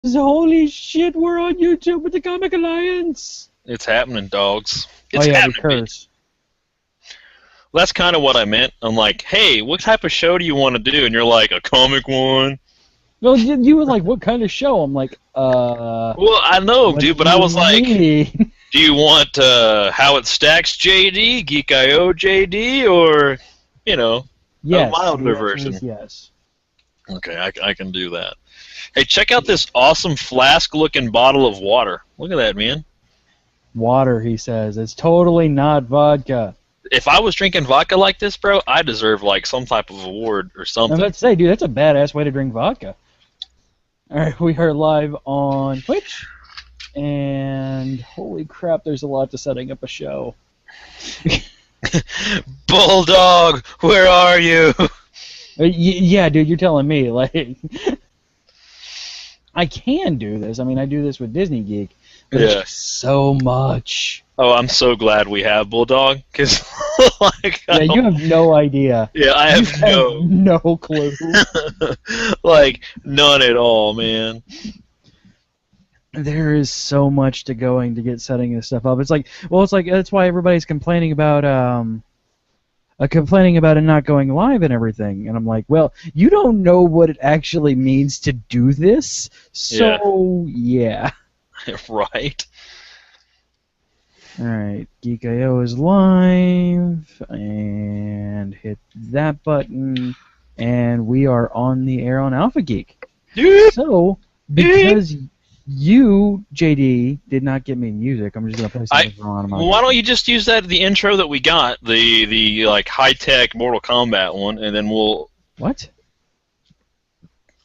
Holy shit, we're on YouTube with the Comic Alliance! It's happening, dogs. It's Oh yeah, we happening. curse. Well, that's kind of what I meant. I'm like, hey, what type of show do you want to do? And you're like, a comic one? Well, you were like, what kind of show? I'm like, Well, I know, what dude, but do I you was like, mean? do you want How It Stacks JD, Geek.io JD, or, you know, Yes, a milder the answer version? is yes. Okay, I can do that. Hey, check out this awesome flask-looking bottle of water. Look at that, man. Water, he says. It's totally not vodka. If I was drinking vodka like this, bro, I deserve, like, some type of award or I'm something. about to say, dude, that's a badass way to drink vodka. Alright, we are live on Twitch. And holy crap, there's a lot to setting up a show. Bulldog, where are you? Yeah, dude, you're telling me. Like, I can do this. I mean, I do this with Disney Geek. But it's Yeah. just so much. Oh, I'm so glad we have Bulldog, because, like, Yeah, you have no idea. yeah, I You have no clue. like, none at all, man. There is so much to going to get setting this stuff up. It's like, well, it's like that's why everybody's complaining about it not going live and everything. And I'm like, well, you don't know what it actually means to do this, so yeah. Right? All right, Geek.io is live, and hit that button, and we are on the air on Alpha Geek. Dude. So, because you, JD, did not get me music, I'm just gonna play something from on my. Why don't you just use the intro that we got, the like high-tech Mortal Kombat one, and then we'll... What?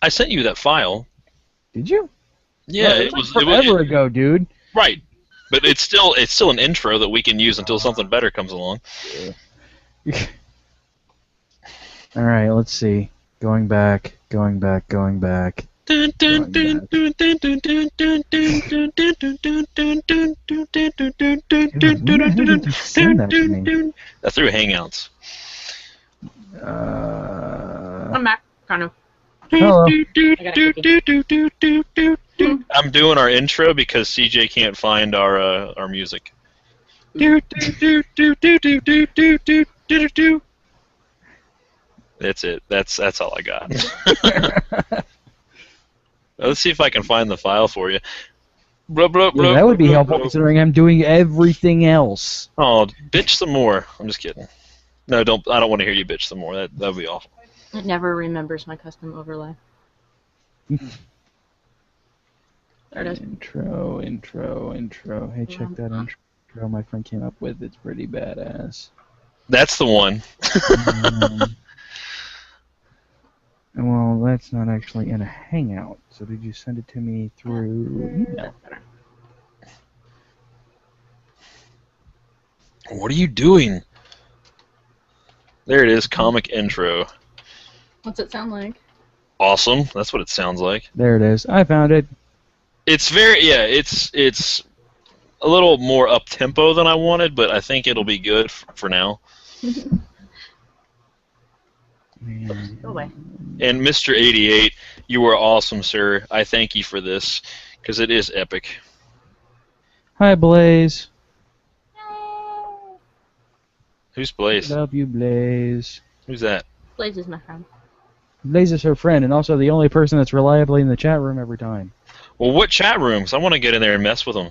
I sent you that file. Did you? Yeah, Well, it was forever ago, dude. Right. But it's still an intro that we can use until something better comes along. All right, let's see. Going back. Send that to me. Through Hangouts. I'm back, kind of. Hello. I'm doing our intro because CJ can't find our music. That's it. That's all I got. Let's see if I can find the file for you. Yeah, that would be helpful considering I'm doing everything else. Oh, bitch some more. I'm just kidding. No, don't. I don't want to hear you bitch some more. That would be awful. It never remembers my custom overlay. There it is. Intro. Hey, check that intro my friend came up with. It's pretty badass. That's the one. Well, that's not actually in a Hangout. So did you send it to me through email? What are you doing? There it is, comic intro. What's it sound like? Awesome. That's what it sounds like. There it is. I found it. It's it's a little more up tempo than I wanted, but I think it'll be good for now. Go away. And Mr. 88, you were awesome, sir. I thank you for this because it is epic. Hi, Blaze. Who's Blaze? Love you, Blaze. Who's that? Blaze is my friend. Blaze is her friend, and also the only person that's reliably in the chat room every time. Well, what chat rooms? I want to get in there and mess with them.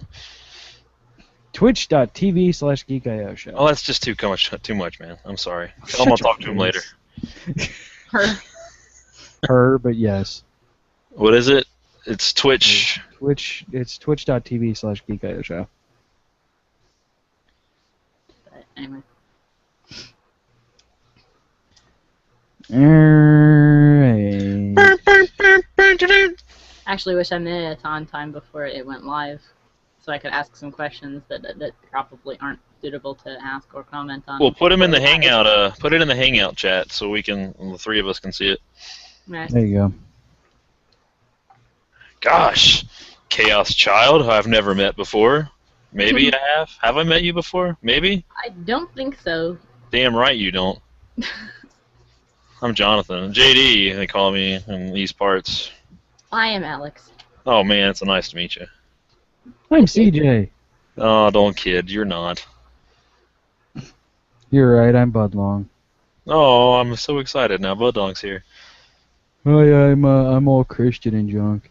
Twitch.tv/GeekIO show. Oh, that's just too much, man. I'm sorry. Tell him I'll talk to him later. Her. Her, but yes. What is it? It's Twitch. It's twitch.tv/GeekIO show. But anyway. Alright. I actually wish I made it on time before it went live, so I could ask some questions that probably aren't suitable to ask or comment on. Well, put him in the Hangout. Put it in the Hangout chat so the three of us can see it. Right. There you go. Gosh, Chaos Child, who I've never met before. Maybe I have. Have I met you before? Maybe. I don't think so. Damn right you don't. I'm Jonathan. JD, they call me in these parts. I am Alex. Oh man, it's nice to meet you. I'm CJ. Oh, don't kid. You're not. You're right. I'm Budlong. Oh, I'm so excited now. Budong's here. Oh yeah, I'm all Christian and junk.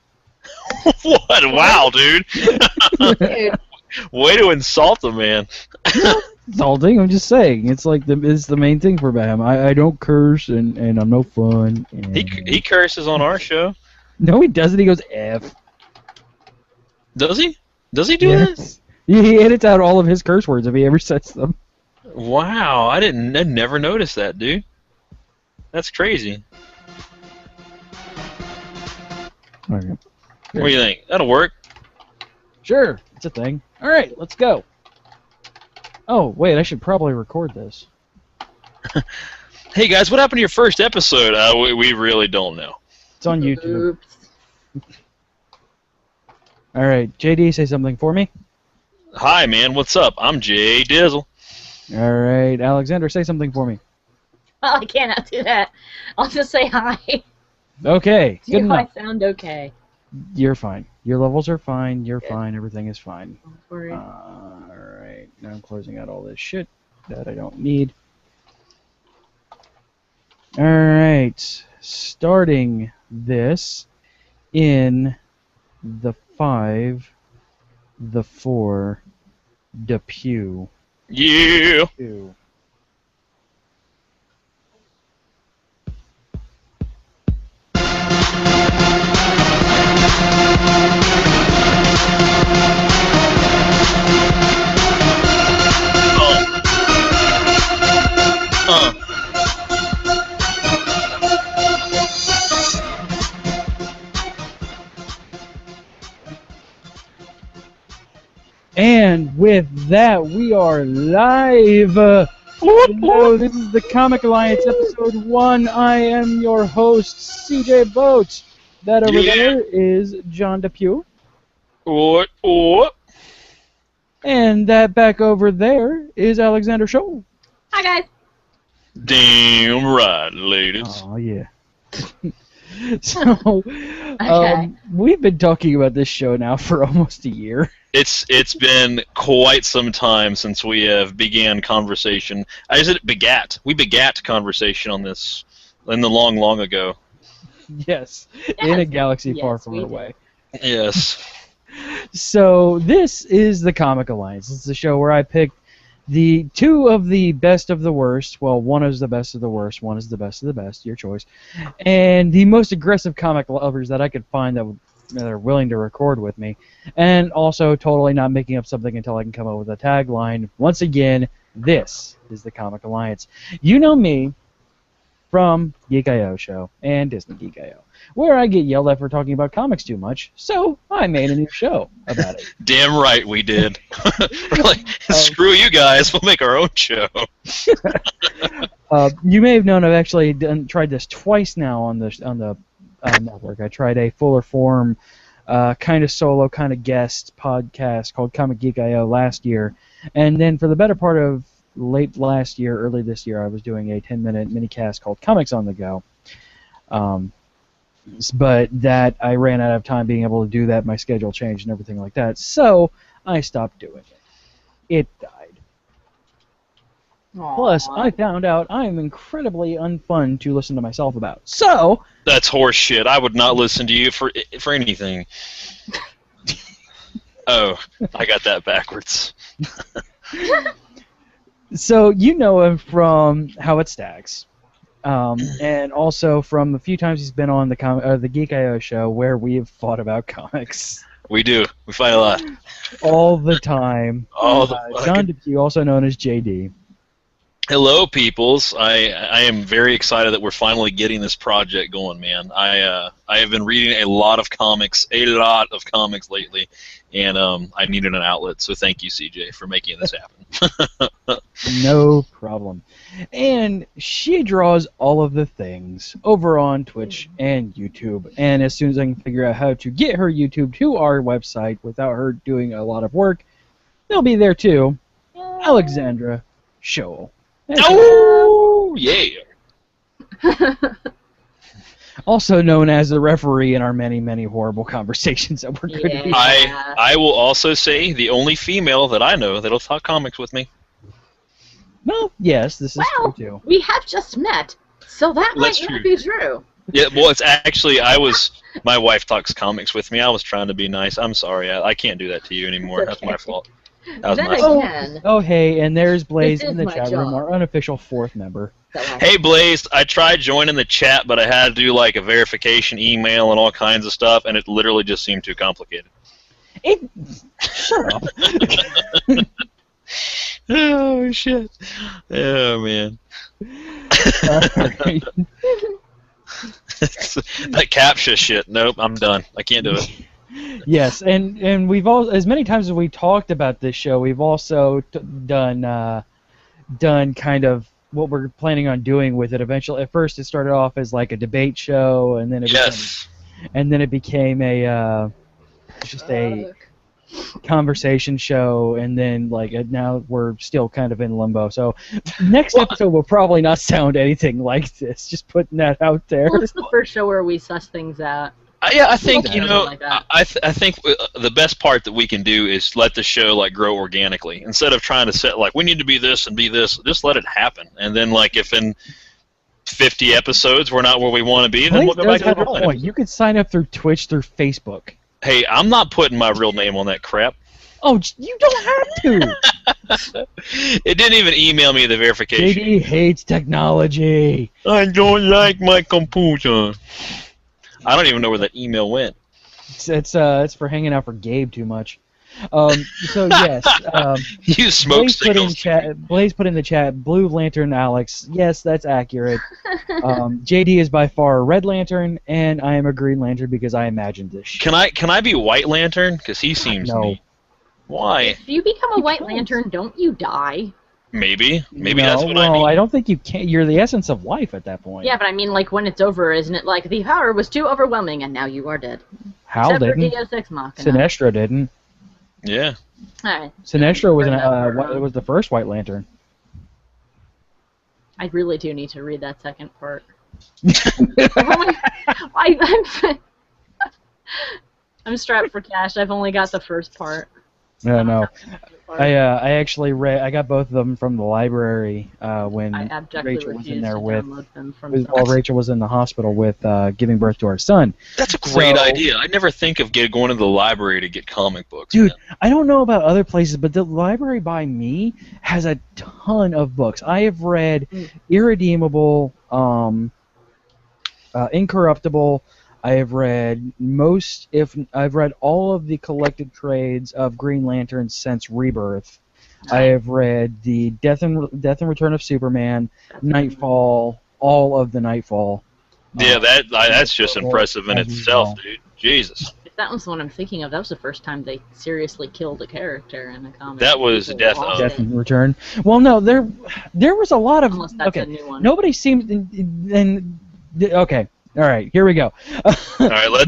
What? Wow, dude. Dude, Way to insult the man. Insulting. I'm just saying. It's like it's the main thing for him. I don't curse and I'm no fun. And... He curses on our show. No, he doesn't. He goes F. Does he? Does he do Yes. He edits out all of his curse words if he ever says them. that? Wow, I never noticed that, dude. That's crazy. Okay. What do you think? That'll work. Sure, it's a thing. All right, let's go. Oh wait, I should probably record this. Hey guys, what happened to your first episode? We really don't know. It's on YouTube. oops. All right, JD, say something for me. Hi man, what's up? I'm Jay Dizzle. All right, Alexander, say something for me. Well, I cannot do that. I'll just say hi. Okay, good Do I enough. sound okay? You're fine. Your levels are fine. You're fine. Everything is fine. Don't worry. All right, now I'm closing out all this shit that I don't need. All right, starting this in the 5, the 4, the pew. Yeah. 2. And with that, we are live. Hello, this is the Comic Alliance episode 1. I am your host, CJ Boat. That over Yeah. there is John Depew. What? What? And that back over there is Alexander Scholl. Hi, guys. Damn right, ladies. Oh, yeah. So, we've been talking about this show now for almost a year. It's been quite some time since we have began conversation. I said begat. We begat conversation on this in the long ago. Yes, in a Yes. galaxy far, Yes, far we did. away. Yes. So this is the Comic Alliance. It's the show where I pick the 2 of the best of the worst. Well, one is the best of the worst. One is the best of the best. Your choice. And the most aggressive comic lovers that I could find that are willing to record with me. And also totally not making up something until I can come up with a tagline. Once again, this is the Comic Alliance. You know me from Geek.io show and Disney Geek.io, where I get yelled at for talking about comics too much, so I made a new show about it. Damn right we did. We're like, screw you guys. We'll make our own show. You may have known I've actually tried this twice now on the network. I tried a fuller form, kind of solo, kind of guest podcast called Comic Geek.io last year, and then for the better part of late last year, early this year, I was doing a 10-minute minicast called Comics on the Go. But that I ran out of time being able to do that. My schedule changed and everything like that, so I stopped doing it. It died. Plus, I found out I'm incredibly unfun to listen to myself about. So That's horse shit. I would not listen to you for anything. Oh, I got that backwards. So you know him from How It Stacks, and also from a few times he's been on the Geek.io show where we have fought about comics We do. We fight a lot. all the time. All the John fucking... Depew, also known as JD. Hello, peoples. I am very excited that we're finally getting this project going, man. I have been reading a lot of comics lately, and I needed an outlet. So thank you, CJ, for making this happen. No problem. And she draws all of the things over on Twitch and YouTube. And as soon as I can figure out how to get her YouTube to our website without her doing a lot of work, they'll be there too. Alexandra Scholl. Oh yeah. Also known as the referee in our many, many horrible conversations that we're going to be. Yeah. I will also say the only female that I know that'll talk comics with me. Well, yes, this is Well, true too. we have just met, so that might That's not true. be true. Yeah, well, it's actually my wife talks comics with me. I was trying to be nice. I'm sorry, I can't do that to you anymore. That's my fault. That was Then my fault. again, Oh, hey, and there's Blaze This is in the my chat room, job. our unofficial fourth member. Hey Blaze, I tried joining the chat, but I had to do like a verification email and all kinds of stuff, and it literally just seemed too complicated. Shut up. Oh shit! Oh man, Alright. that captcha shit. Nope, I'm done. I can't do it. Yes, and we've all, as many times as we talked about this show, we've also done kind of what we're planning on doing with it. Eventually, at first it started off as like a debate show, and then it became a just a conversation show, and then like now we're still kind of in limbo. So next episode will probably not sound anything like this. Just putting that out there. Well, it's the first show where we suss things out. Yeah, I think Something like that. I think the best part that we can do is let the show like grow organically instead of trying to set like we need to be this and be this. Just let it happen, and then like if in 50 episodes we're not where we want to be, then we'll go back to the drawing board. You could sign up through Twitch, through Facebook. Hey, I'm not putting my real name on that crap. Oh, you don't have to. It didn't even email me the verification. JD hates technology. I don't like my computer. I don't even know where that email went. It's for hanging out for Gabe too much. So yes, You smoke Blaze put in signals. chat. Blaze put in the chat. Blue Lantern Alex. Yes, that's accurate. JD is by far a Red Lantern, and I am a Green Lantern because I imagined this shit. Can I be White Lantern? Because he seems No. neat. Why? If you become a You White can't. Lantern, don't you die? Maybe No, that's what I well, mean. I don't think you can. You're the essence of life at that point. Yeah, but I mean, like, when it's over, isn't it like, the power was too overwhelming, and now you are dead? Hal Except for didn't. Deus Ex Machina. Sinestro didn't. Yeah. Alright. Sinestro was Heard that. was the first White Lantern. I really do need to read that second part. I'm strapped for cash. I've only got the first part. No. I actually read. I got both of them from the library when I abjectly Rachel was refuse in there to with. download them from While Rachel was in the hospital with giving birth to our son. That's a great So- idea. I never think of going to the library to get comic books. Dude, man. I don't know about other places, but the library by me has a ton of books. I have read Irredeemable, Incorruptible. I have read I've read all of the collected trades of Green Lantern since Rebirth. I have read the Death and Return of Superman, Nightfall, all of the Nightfall. Yeah, that's just impressive in as itself, well. dude. Jesus. If that was the one I'm thinking of, that was the first time they seriously killed a character in a comic. That was People Death lost of- Death it. and Return. Well, no, there was a lot of Unless that's okay. a new one. Nobody seemed okay. All right, here we go. All right,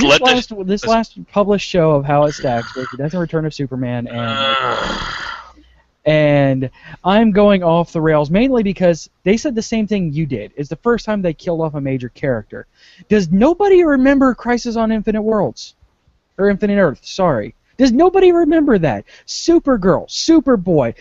this last published show of How It Stacks was the Death and Return of Superman, and I'm going off the rails mainly because they said the same thing you did. It's the first time they killed off a major character. Does nobody remember Crisis on Infinite Worlds? Or Infinite Earth, sorry. Does nobody remember that? Supergirl, Superboy,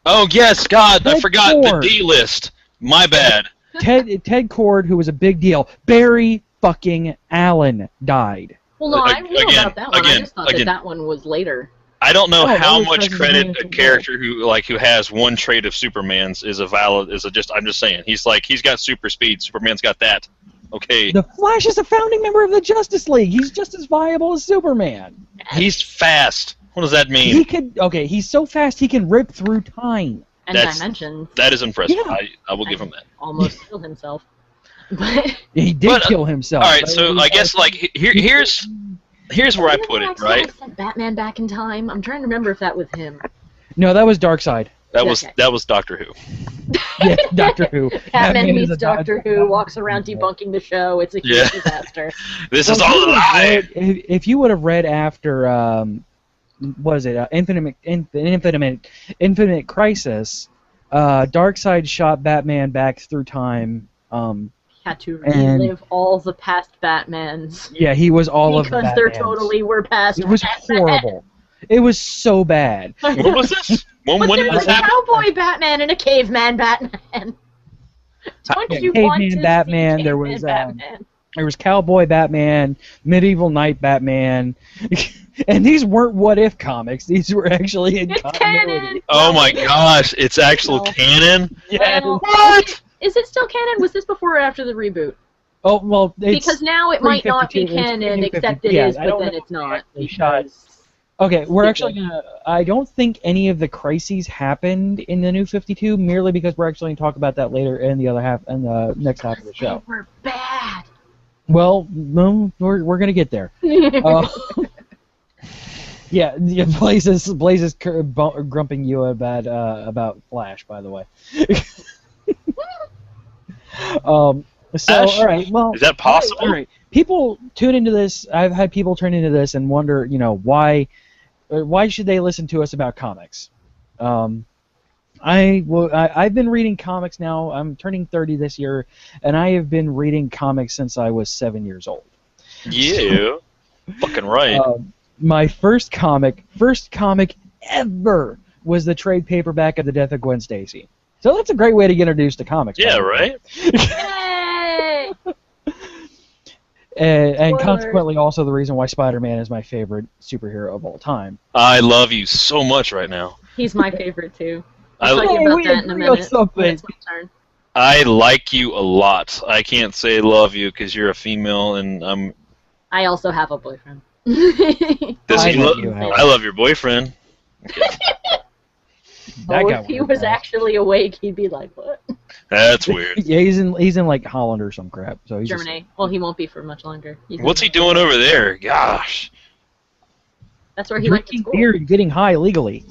Oh yes, God, I Red forgot Cord. the D list. My bad. Ted Cord, who was a big deal. Barry fucking Allen died. Well, no, I knew Again, about that one. I just thought again. that one was later. I don't know Oh, that how was much Crisis on credit a Infinite character who has one trait of Superman's is a valid I'm just saying. He's got super speed. Superman's got that. Okay. The Flash is a founding member of the Justice League. He's just as viable as Superman. He's fast. What does that mean? He's so fast he can rip through time. And That's- dimensions. That is impressive. Yeah. I will give him that. Almost killed himself. But He did But, kill himself. All right, so I guess like here's where I put it, right? Sent Batman back in time. I'm trying to remember if that was him. No, that was Darkseid. That was Okay. Doctor Who. Yeah, Doctor Who. Batman is meets a Doctor Who, walks around debunking the show. It's a huge Yeah. disaster. This Well, is all a lie. if you would have read after, what is it, Infinite Crisis, Darkseid shot Batman back through time Had to And- relive all the past Batmans. Yeah, he was all of the Because there Batmans. totally were past It was horrible. It was so bad. What was this? When But did there this was a happen? cowboy Batman and a caveman Batman. Don't Yeah, you Caveman want to Batman, see there Caveman was, Batman? There was Cowboy Batman, Medieval Knight Batman, and these weren't What If comics. These were actually in It's continuity. canon! Oh my gosh, it's actual No. canon? Yeah. Well, What? Is it still canon? Was this before or after the reboot? Oh well, it's Because now it might not be 352, it's canon, 352, except it yeah, is, I but don't then know it's not. they shot. Because okay. We're Stupid. actually gonna. I don't think any of the crises happened in the New 52, merely because we're actually gonna talk about that later in the other half and the next half of the they show. were bad. Well, we're gonna get there. Yeah, Blaze is grumping you about Flash, by the way. So Flash? all right, well, Is that possible? All right, people tune into this. I've had people turn into this and wonder, why should they listen to us about comics? I've been reading comics now. I'm turning 30 this year, and I have been reading comics since I was 7 years old. Yeah. Fucking right. My first comic ever was the trade paperback of The Death of Gwen Stacy. So that's a great way to get introduced to comics. Yeah, by the way. right? Yay! And Spoilers. consequently also the reason why Spider-Man is my favorite superhero of all time. I love you so much right now. He's my favorite too. I- I'll tell you Hey, about we that in a agree on minute. something. When it's my turn. I like you a lot. I can't say love you because you're a female and I'm. I also have a boyfriend. Does I he love lo- you, Howard. I love your boyfriend. That guy if he wanted was that. actually awake, he'd be like, "What?" That's weird. Yeah, he's in like Holland or some crap. So he's Germany. Well, he won't be for much longer. He's What's he in- doing over there? Gosh. That's where just he went to drinking school. beer and getting high legally.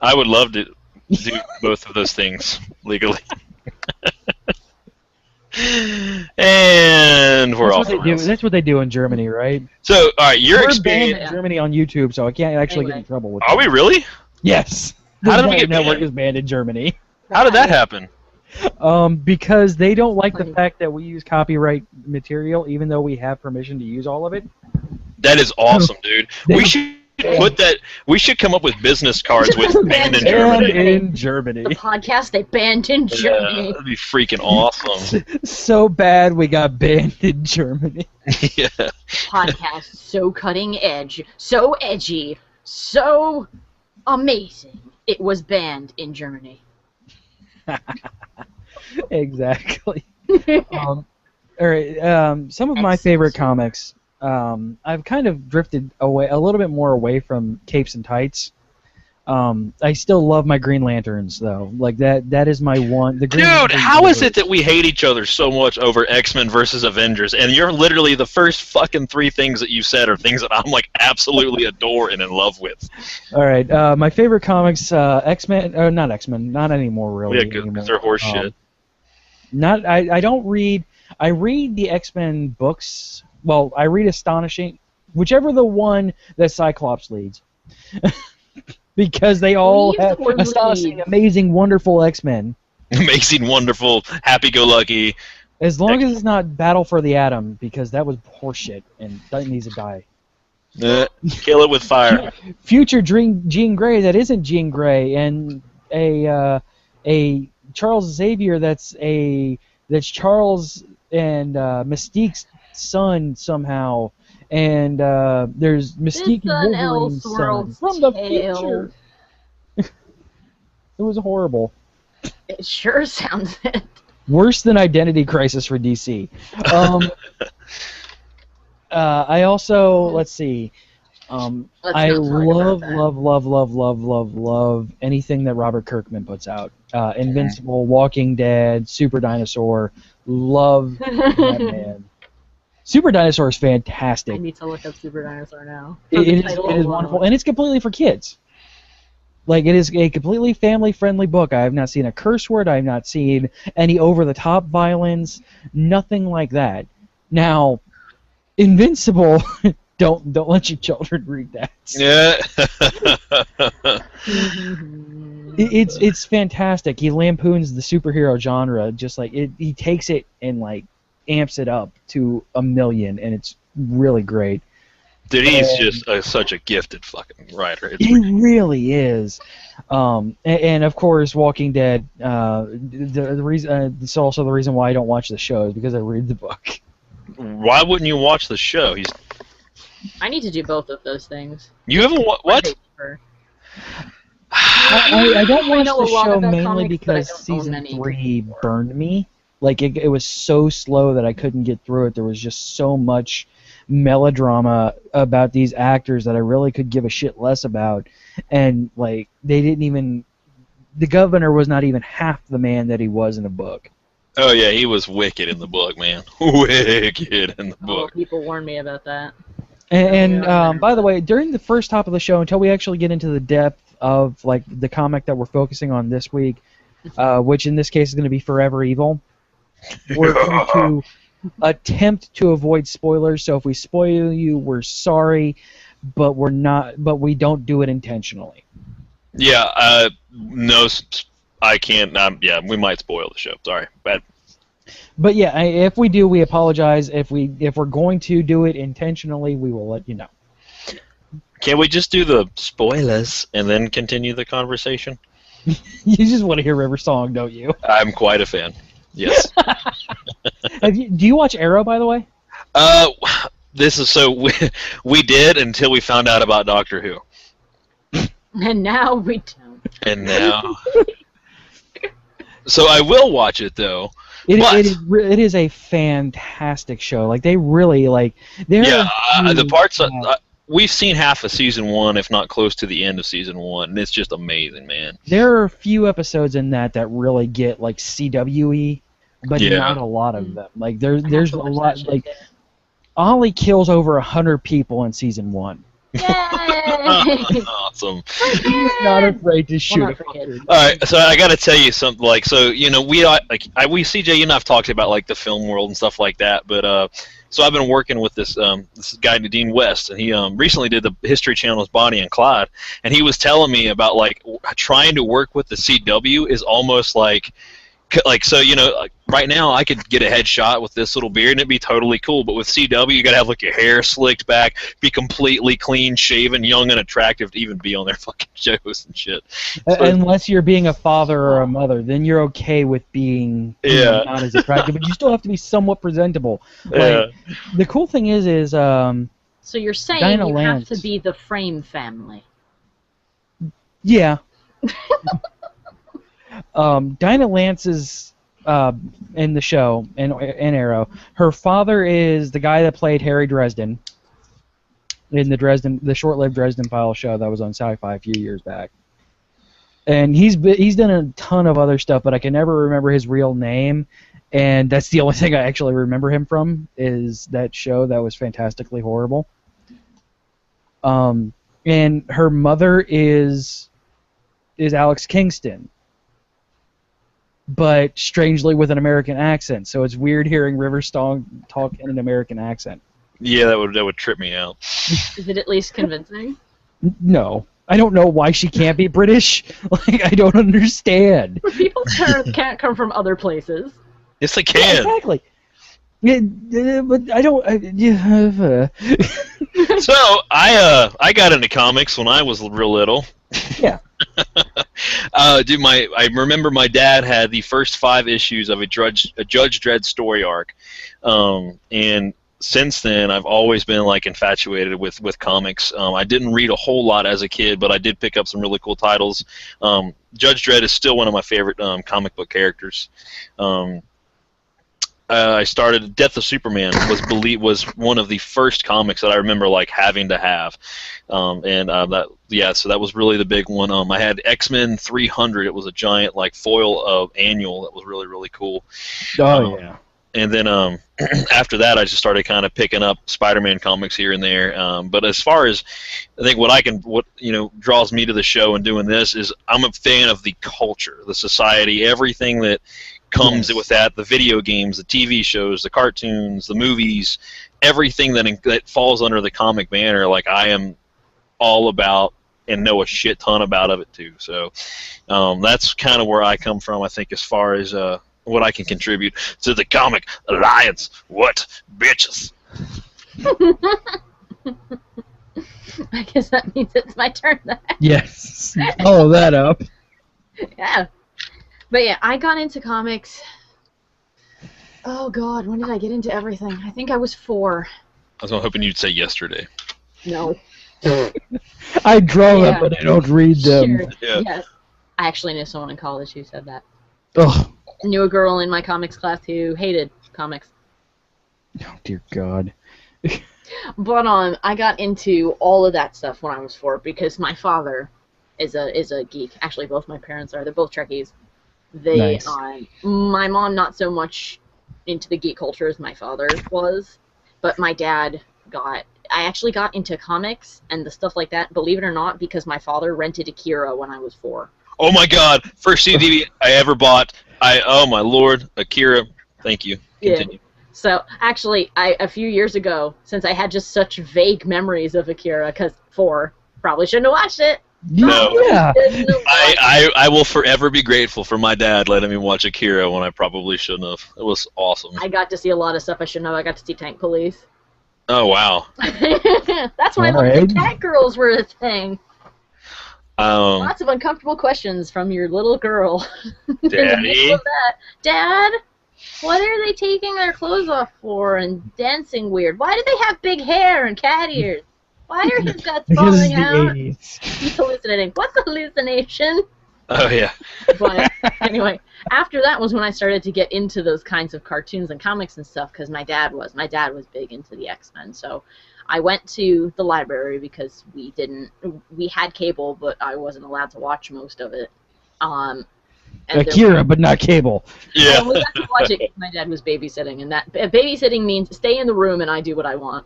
I would love to do both of those things legally. And we're That's off what the they do. rails. That's what they do in Germany, right? So, all right, your We're experience. banned in Germany on YouTube, so I can't actually get in Anyway. trouble with Are we them. really? Yes. How did we The get network banned? is banned in Germany. How did that happen? Because they don't like the Funny. fact that we use copyright material, even though we have permission to use all of it. That is awesome, dude. We should put that. We should come up with business cards with banned in Banned Germany. And in Germany. The podcast they banned in Yeah, Germany. that'd be freaking awesome. So bad we got banned in Germany. Yeah. Podcast so cutting edge, so edgy, so amazing. It was banned in Germany. Exactly. All right. Some of my favorite comics. I've kind of drifted away a little bit more away from capes and tights. I still love my Green Lanterns though. Like that is my one. The Green Dude, Lantern how is universe. it that we hate each other so much over X-Men versus Avengers? And you're literally the first fucking three things that you said are things that I'm like absolutely adore and in love with. All right. My favorite comics, X-Men, not X-Men, not anymore really. Yeah, because anymore. they're horse shit. Not. I don't read. I read the X-Men books. Well, I read Astonishing, whichever the one that Cyclops leads. Because they all Leads have or astonishing, leads? amazing, wonderful X-Men. Amazing, wonderful, happy-go-lucky. As long as it's not Battle for the Atom, because that was horseshit and that needs to die. Kill it with fire. Future Jean Grey that isn't Jean Grey, and a Charles Xavier that's Charles and Mystique's son somehow. And there's Mystique and Wolverine's son from the future. It was horrible. It sure sounds it. Worse than Identity Crisis for DC. I also, let's see. Let's I not talk about love anything that Robert Kirkman puts out. Invincible, Walking Dead, Super Dinosaur. Love that man. Super Dinosaur is I fantastic. need to look up Super Dinosaur now. It is Title wonderful, alone. and it's completely for kids. Like, it is a completely family-friendly book. I have not seen a curse word. I have not seen any over-the-top violence. Nothing like that. Now, Invincible, don't let your children read that. Yeah. It's fantastic. He lampoons the superhero genre. Just like he takes it and like amps it up to 1,000,000, and it's really great. Dude, he's just such a gifted fucking writer. It's He really is. And of course, Walking Dead. The reason it's also the reason why I don't watch the show is because I read the book. Why wouldn't you watch the show? I need to do both of those things. You haven't what? I don't watch know a the lot show about mainly comics, but I because don't own season many. 3 burned me. Like it was so slow that I couldn't get through it. There was just so much melodrama about these actors that I really could give a shit less about, and like they didn't even. The governor was not even half the man that he was in the book. Oh yeah, he was wicked in the book, man. Wicked in the book. People warned me about that. And by the way, during the first half of the show, until we actually get into the depth of like the comic that we're focusing on this week, which in this case is going to be Forever Evil, we're going to attempt to avoid spoilers. So if we spoil you, we're sorry, but we're not. But we don't do it intentionally. Yeah. No, I can't. Yeah, we might spoil the show. Sorry, But yeah, if we do, we apologize. If we're going to do it intentionally, we will let you know. Can't we just do the spoilers and then continue the conversation? You just want to hear River Song, don't you? I'm quite a fan. Yes. Do you watch Arrow, by the way? This is so we did until we found out about Doctor Who, And now we don't. and now. So I will watch it though. It is a fantastic show. Like they really like. The parts we've seen half of season 1, if not close to the end of season 1, and it's just amazing, man. There are a few episodes in that really get like CWE, but not a lot of them. Like there's a lot. Like Ollie kills over 100 people in season 1. Yay! Awesome. He's not afraid to shoot. All right, so I got to tell you something. Like, so we CJ, you and I've talked about like the film world and stuff like that. But so I've been working with this guy Dean West, and he recently did the History Channel's Bonnie and Clyde, and he was telling me about like trying to work with the CW is almost like so right now I could get a headshot with this little beard and it'd be totally cool, but with CW you gotta have like your hair slicked back, be completely clean shaven, young and attractive to even be on their fucking shows and shit. So, unless you're being a father or a mother, then you're okay with being not as attractive, but you still have to be somewhat presentable. Like, the cool thing is so you're saying Dinah you Lance. have to be the Frame family. Yeah. Dinah Lance is in the show in Arrow. Her father is the guy that played Harry Dresden in the short-lived Dresden Files show that was on Sci-Fi a few years back. And he's done a ton of other stuff, but I can never remember his real name. And that's the only thing I actually remember him from is that show that was fantastically horrible. And her mother is Alex Kingston, but strangely with an American accent. So it's weird hearing River Song talk in an American accent. Yeah, that would trip me out. Is it at least convincing? No. I don't know why she can't be British. Like, I don't understand. People's parents can't come from other places. Yes, they can. Yeah, exactly. Yeah, but I don't... So, I got into comics when I was real little. Yeah. Dude, I remember my dad had the first 5 issues of a Judge Dredd story arc, and since then I've always been like infatuated with comics. I didn't read a whole lot as a kid, but I did pick up some really cool titles. Judge Dredd is still one of my favorite comic book characters. I started Death of Superman was one of the first comics that I remember like having to have, so that was really the big one. I had X-Men 300. It was a giant like foil annual that was really, really cool. Oh yeah. And then after that, I just started kind of picking up Spider-Man comics here and there. But as far as I think what draws me to the show and doing this is I'm a fan of the culture, the society, everything that comes with that, the video games, the TV shows, the cartoons, the movies, everything that falls under the comic banner, like I am all about and know a shit ton about of it too. So that's kind of where I come from, I think, as far as what I can contribute to the Comic Alliance. What bitches? I guess that means it's my turn then. Yes. Follow that up. Yeah. But yeah, I got into comics. Oh God, when did I get into everything? I think I was 4. I was hoping you'd say yesterday. No. I draw Yeah. them, but I don't read them. Sure. Yeah. Yes. I actually knew someone in college who said that. Ugh. I knew a girl in my comics class who hated comics. Oh, dear God. But I got into all of that stuff when I was 4 because my father is a geek. Actually, both my parents are. They're both Trekkies. Nice. My mom not so much into the geek culture as my father was, but my dad I actually got into comics and the stuff like that, believe it or not, because my father rented Akira when I was 4. Oh my God! First CD I ever bought. Oh my Lord, Akira. Thank you. Continue. Yeah. So actually, a few years ago, since I had just such vague memories of Akira, because 4, probably shouldn't have watched it. No. Yeah. Shouldn't have watched I will forever be grateful for my dad letting me watch Akira when I probably shouldn't have. It was awesome. I got to see a lot of stuff I shouldn't have. I got to see Tank Police. Oh wow. That's when I All learned that right. cat girls were a thing. Um, Lots of uncomfortable questions from your little girl. In the Daddy? middle of that. Dad, what are they taking their clothes off for and dancing weird? Why do they have big hair and cat ears? Why are his guts Because it's falling the out? 80s. He's hallucinating. What's a hallucination? oh yeah. But anyway, after that was when I started to get into those kinds of cartoons and comics and stuff because my dad was big into the X-Men. So I went to the library because we had cable, but I wasn't allowed to watch most of it. And Akira, but not cable. Yeah. we got to watch it 'cause my dad was babysitting, and that babysitting means stay in the room and I do what I want.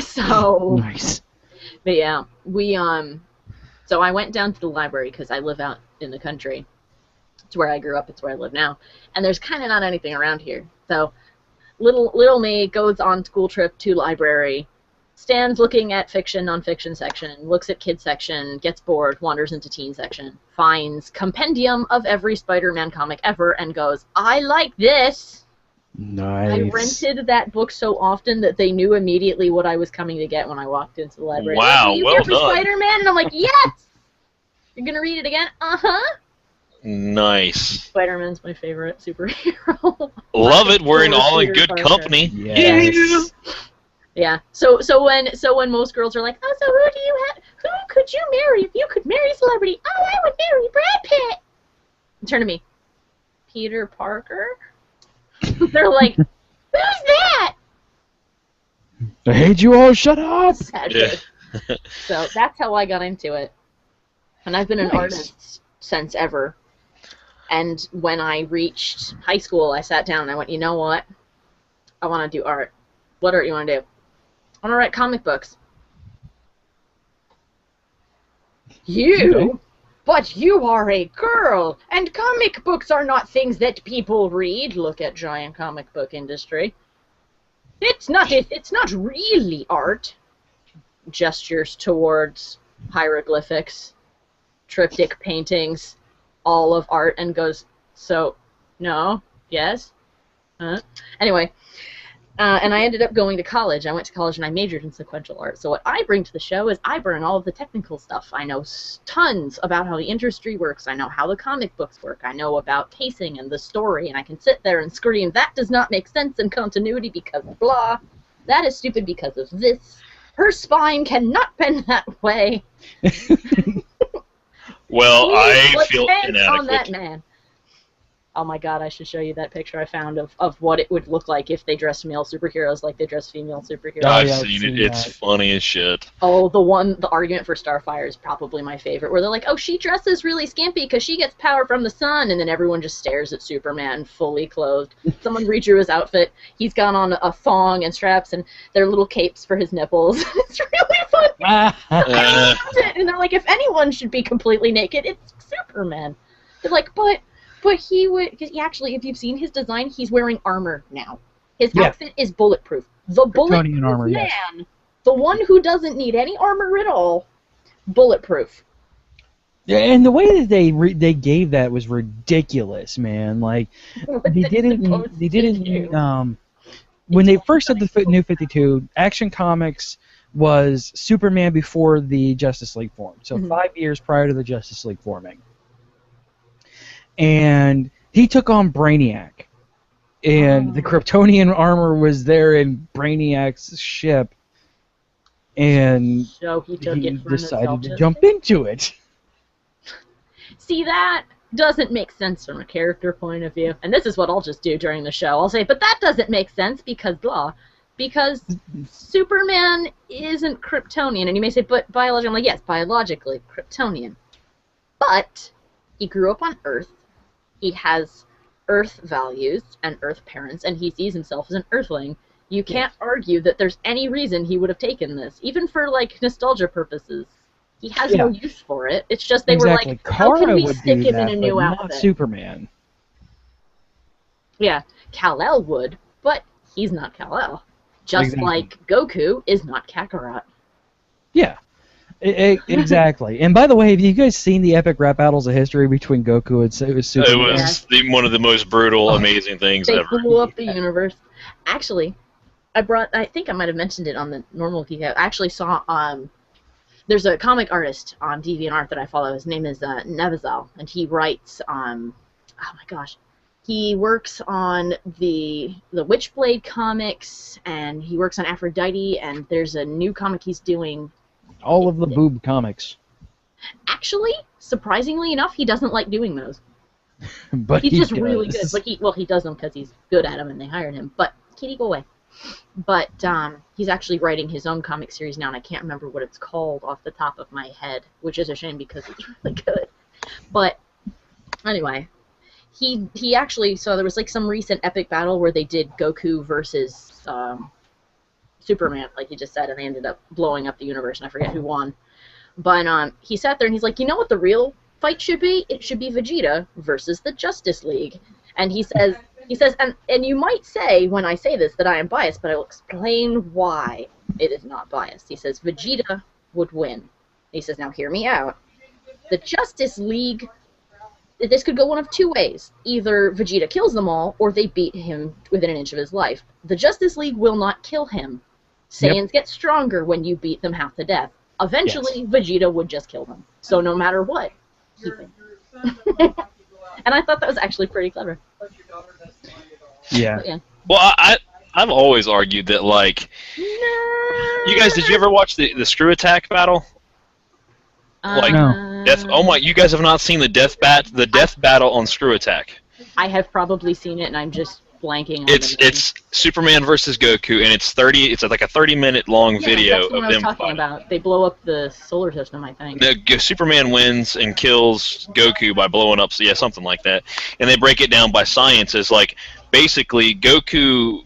So, Nice. but yeah, so I went down to the library because I live out in the country. It's where I grew up. It's where I live now, and there's kind of not anything around here. So, little me goes on school trip to library, stands looking at fiction, nonfiction section, looks at kid section, gets bored, wanders into teen section, finds compendium of every Spider-Man comic ever, and goes, I like this. Nice. I rented that book so often that they knew immediately what I was coming to get when I walked into the library. Wow, Are you well here for done. Spider-Man? And I'm like, yes! You're going to read it again? Uh-huh. Nice. Spider-Man's my favorite superhero. Love it. We're in all in Peter good Parker. company. Yes. Yeah. So when most girls are like, oh, so who could you marry if you could marry a celebrity? Oh, I would marry Brad Pitt. Turn to me. Peter Parker? They're like, who's that? I hate you all. Shut up. Sad Yeah. face. So that's how I got into it. And I've been an Nice. artist since ever. And when I reached high school, I sat down and I went, you know what? I want to do art. What art you want to do? I want to write comic books. You? Okay. But you are a girl, and comic books are not things that people read. Look at giant comic book industry. It's not really art. Gestures towards hieroglyphics, triptych paintings, all of art, and goes, so, no, yes, anyway, and I ended up going to college. I went to college and I majored in sequential art. So what I bring to the show is I bring all of the technical stuff. I know tons about how the industry works. I know how the comic books work. I know about pacing and the story, and I can sit there and scream, that does not make sense in continuity because blah. That is stupid because of this. Her spine cannot bend that way. Well, Please I put feel tanks on that inadequate. man. Oh my god, I should show you that picture I found of what it would look like if they dressed male superheroes like they dress female superheroes. Oh, I've yeah, I've seen seen it. It's that. funny as shit. Oh, the argument for Starfire is probably my favorite, where they're like, oh, she dresses really skimpy because she gets power from the sun, and then everyone just stares at Superman fully clothed. Someone redrew his outfit. He's got on a thong and straps, and they're little capes for his nipples. It's really funny. Uh, And they're like, if anyone should be completely naked, it's Superman. They're like, but he would, because actually, if you've seen his design, he's wearing armor now. His Yeah. outfit is bulletproof. The bulletproof Kryptonian armor, man, yes. the one who doesn't need any armor at all, bulletproof. And the way that they gave that was ridiculous, man. Like they didn't. When they first had the New 52, Action Comics was Superman before the Justice League formed, so 5 years prior to the Justice League forming. And he took on Brainiac, and the Kryptonian armor was there in Brainiac's ship, and so he decided to jump into it. See, that doesn't make sense from a character point of view. And this is what I'll just do during the show. I'll say, but that doesn't make sense because blah. Because Superman isn't Kryptonian. And you may say, but biologically, I'm like, yes, biologically, Kryptonian. But he grew up on Earth. He has Earth values and Earth parents, and he sees himself as an Earthling. You can't argue that there's any reason he would have taken this, even for, like, nostalgia purposes. He has no use for it. It's just they were like, how can we stick him in a new outfit? Not Superman. Yeah, Kal-El would, but he's not Kal-El. Just like Goku is not Kakarot. Yeah, exactly. And by the way, have you guys seen the epic rap battles of history between Goku and Superman? It was one of the most brutal, amazing things ever. They blew up the universe. Actually, I think I might have mentioned it on the normal Geek Out. I actually saw there's a comic artist on DeviantArt that I follow. His name is Nevazal, and he writes oh my gosh, he works on the Witchblade comics, and he works on Aphrodite, and there's a new comic he's doing. All of the boob comics. Actually, surprisingly enough, he doesn't like doing those. But he's just really good. But he does them because he's good at them, and they hired him. But Kitty, go away. But he's actually writing his own comic series now, and I can't remember what it's called off the top of my head, which is a shame because it's really good. But anyway, he actually, so there was like some recent epic battle where they did Goku versus Superman, like he just said, and they ended up blowing up the universe, and I forget who won. But he sat there and he's like, you know what the real fight should be? It should be Vegeta versus the Justice League. And he says, and you might say when I say this that I am biased, but I will explain why it is not biased. He says Vegeta would win. He says, now hear me out. The Justice League, this could go one of two ways. Either Vegeta kills them all, or they beat him within an inch of his life. The Justice League will not kill him. Saiyans get stronger when you beat them half to death. Eventually, Vegeta would just kill them. So no matter what, he wins. And I thought that was actually pretty clever. Yeah. Well, I've always argued that, like, you guys, did you ever watch the Screw Attack battle? Like, No. You guys have not seen the death battle on Screw Attack. I have probably seen it, and I'm just blanking on It's Superman versus Goku, and it's like a 30-minute long video that's what of I was them talking fighting. about. They blow up the solar system, I think. Superman wins and kills Goku by blowing up, something like that. And they break it down by science as, like, basically Goku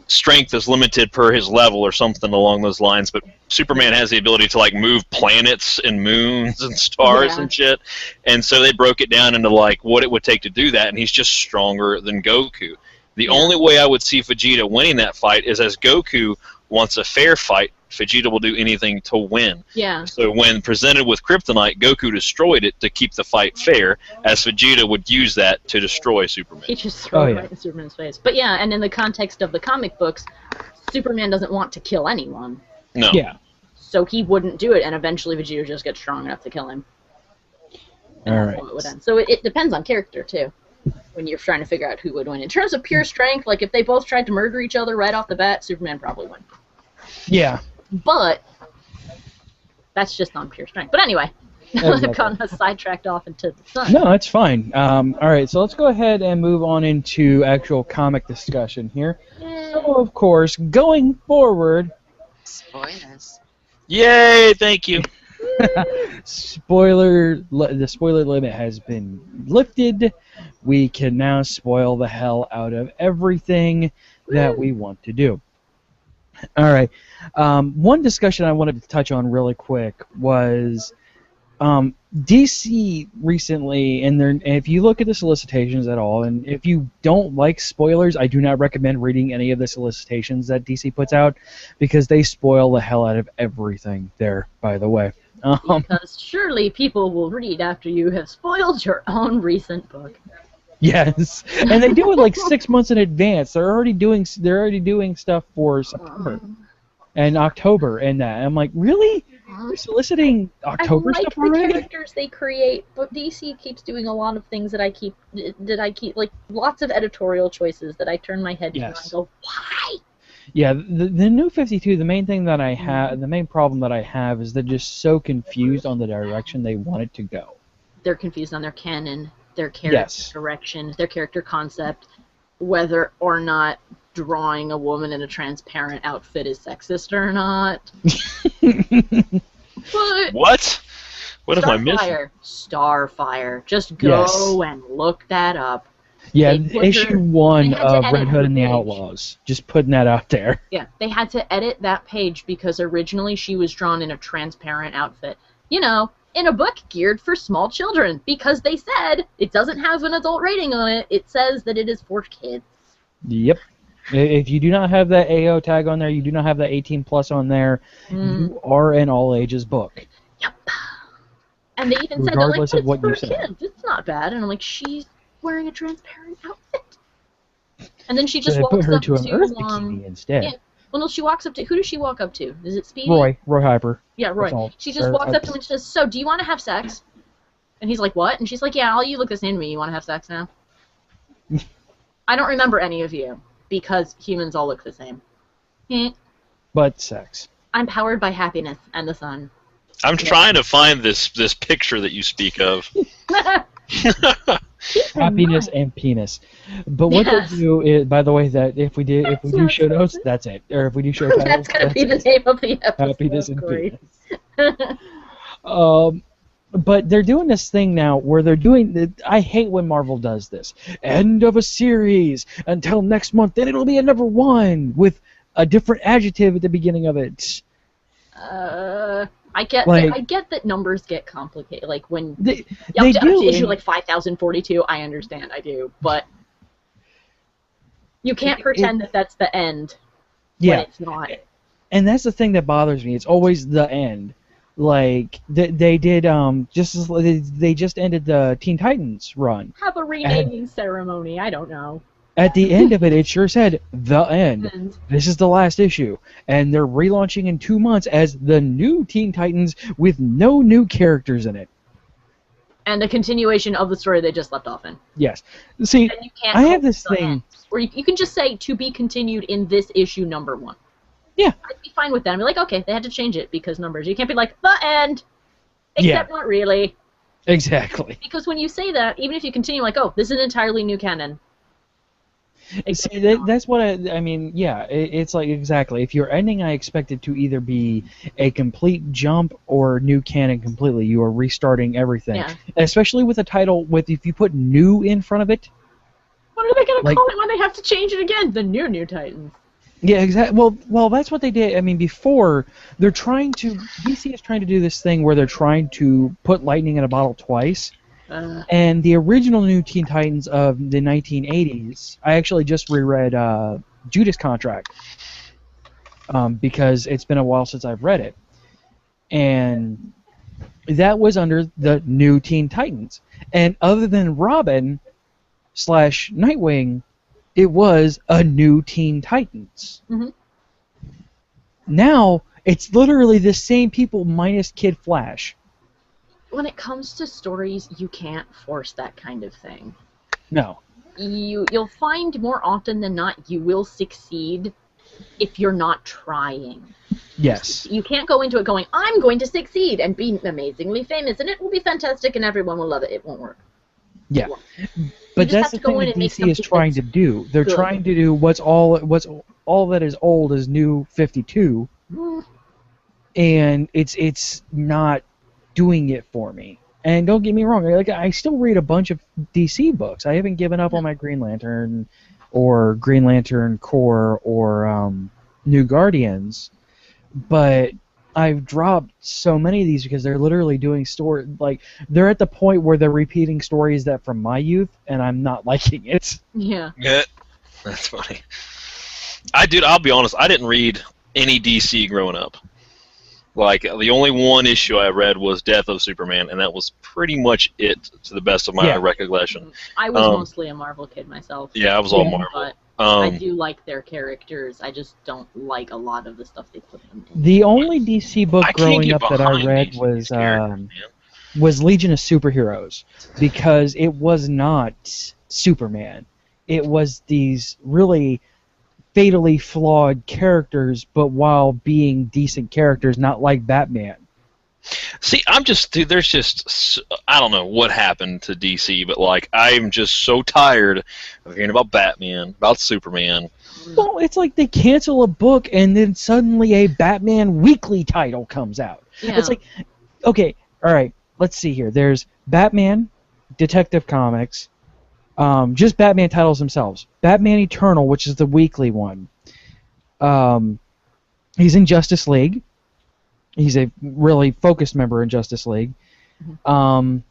strength is limited per his level or something along those lines, but Superman has the ability to, like, move planets and moons and stars and shit. And so they broke it down into, like, what it would take to do that, and he's just stronger than Goku. The only way I would see Vegeta winning that fight is as Goku wants a fair fight, Vegeta will do anything to win. Yeah. So when presented with Kryptonite, Goku destroyed it to keep the fight fair, as Vegeta would use that to destroy Superman. He just threw it right in Superman's face. But yeah, and in the context of the comic books, Superman doesn't want to kill anyone. No. Yeah. So he wouldn't do it, and eventually Vegeta just gets strong enough to kill him. And All that's right. how it would end. So it depends on character, too, when you're trying to figure out who would win. In terms of pure strength, like if they both tried to murder each other right off the bat, Superman probably win. Yeah. But that's just on pure strength. But anyway, I've gotten us sidetracked off into the sun. No, that's fine. All right, so let's go ahead and move on into actual comic discussion here. So, of course, going forward... Spoilers. Yay, thank you. The spoiler limit has been lifted. We can now spoil the hell out of everything that we want to do. All right. One discussion I wanted to touch on really quick was DC recently, and if you look at the solicitations at all, and if you don't like spoilers, I do not recommend reading any of the solicitations that DC puts out because they spoil the hell out of everything there, by the way. Because surely people will read after you have spoiled your own recent book. Yes, and they do it like 6 months in advance. They're already doing stuff for September and October and that. I'm like, really? You're soliciting October stuff already? I like the characters they create, but DC keeps doing a lot of things that I keep like lots of editorial choices that I turn my head to and I go, why? Yeah, the New 52. The main thing that I have, the main problem that I have, is they're just so confused on the direction they want it to go. They're confused on their canon, their character direction, their character concept, whether or not drawing a woman in a transparent outfit is sexist or not. But what? What am I missing? Starfire. Just go and look that up. Yeah, issue 1 of Red Hood and the Outlaws. Just putting that out there. Yeah, they had to edit that page because originally she was drawn in a transparent outfit. You know, in a book geared for small children, because they said it doesn't have an adult rating on it. It says that it is for kids. Yep. If you do not have that AO tag on there, you do not have that 18 plus on there, you are an all ages book. Yep. And they even said, regardless like, of what you say, kids. It's not bad. And I'm like, she's wearing a transparent outfit. And then she just walks put her up to an Earth bikini instead. Yeah. Well, no, she walks up to, who does she walk up to? Is it Speedy? Roy Hyper. Yeah, Roy. She just walks up to him and says, so, do you want to have sex? And he's like, what? And she's like, yeah, all you look the same to me. You want to have sex now? I don't remember any of you, because humans all look the same. But sex. I'm powered by happiness and the sun. I'm trying to find this picture that you speak of. Happiness and penis. But what they do is, by the way, that if we do show notes, that's it. Or if we do show titles, that's gonna be the name of the episode. Happiness and penis. But they're doing this thing now where they're doing. I hate when Marvel does this. End of a series until next month. Then it'll be a number 1 with a different adjective at the beginning of it. I get that numbers get complicated. Like when they do issue like 5042, I understand, I do, but you can't pretend that that's the end. Yeah, when it's not. And that's the thing that bothers me. It's always the end. Like they did they just ended the Teen Titans run. Have a renaming ceremony. I don't know. At the end of it, it sure said the end. This is the last issue, and they're relaunching in 2 months as the new Teen Titans with no new characters in it. And a continuation of the story they just left off in. Yes. See, and you can't I have this thing. Or you can just say to be continued in this issue number 1. Yeah. I'd be fine with that. I'd be like, okay, they had to change it because numbers. You can't be like, the end. Except not really. Exactly. Because when you say that, even if you continue like, oh, this is an entirely new canon. See, that's what I mean, yeah, it's like, exactly. If you're ending, I expect it to either be a complete jump or new canon completely. You are restarting everything. Yeah. Especially with a title, if you put new in front of it. What are they going to call it when they have to change it again? The New Titans. Yeah, exactly. Well, that's what they did. I mean, before, DC is trying to do this thing where they're trying to put lightning in a bottle twice. And the original New Teen Titans of the 1980s, I actually just reread Judas Contract because it's been a while since I've read it. And that was under the New Teen Titans. And other than Robin / Nightwing, it was a New Teen Titans. Mm-hmm. Now, it's literally the same people minus Kid Flash. When it comes to stories, you can't force that kind of thing. No. You'll find more often than not you will succeed if you're not trying. Yes. You can't go into it going, I'm going to succeed and be amazingly famous and it will be fantastic and everyone will love it. It won't work. Yeah. But that's the thing that DC is trying to do. They're trying to do what's all that is old is new 52. And it's not doing it for me. And don't get me wrong, I still read a bunch of DC books. I haven't given up on my Green Lantern or Green Lantern Corps or New Guardians, but I've dropped so many of these because they're literally doing they're at the point where they're repeating stories that from my youth, and I'm not liking it. Yeah. Yeah, that's funny. I'll be honest, I didn't read any DC growing up. Like, the only one issue I read was Death of Superman, and that was pretty much it, to the best of my recollection. I was mostly a Marvel kid myself. Yeah, I was all Marvel. But I do like their characters. I just don't like a lot of the stuff they put in. The only DC book I can't growing get up that I behind read these characters, was Legion of Superheroes, because it was not Superman. It was these really fatally flawed characters, but while being decent characters, not like Batman. See, there's just, I don't know what happened to DC, but, like, I'm just so tired of hearing about Batman, about Superman. Well, it's like they cancel a book and then suddenly a Batman weekly title comes out. Yeah. It's like, okay, all right, let's see here. There's Batman, Detective Comics, just Batman titles themselves. Batman Eternal, which is the weekly one. He's in Justice League. He's a really focused member in Justice League. There's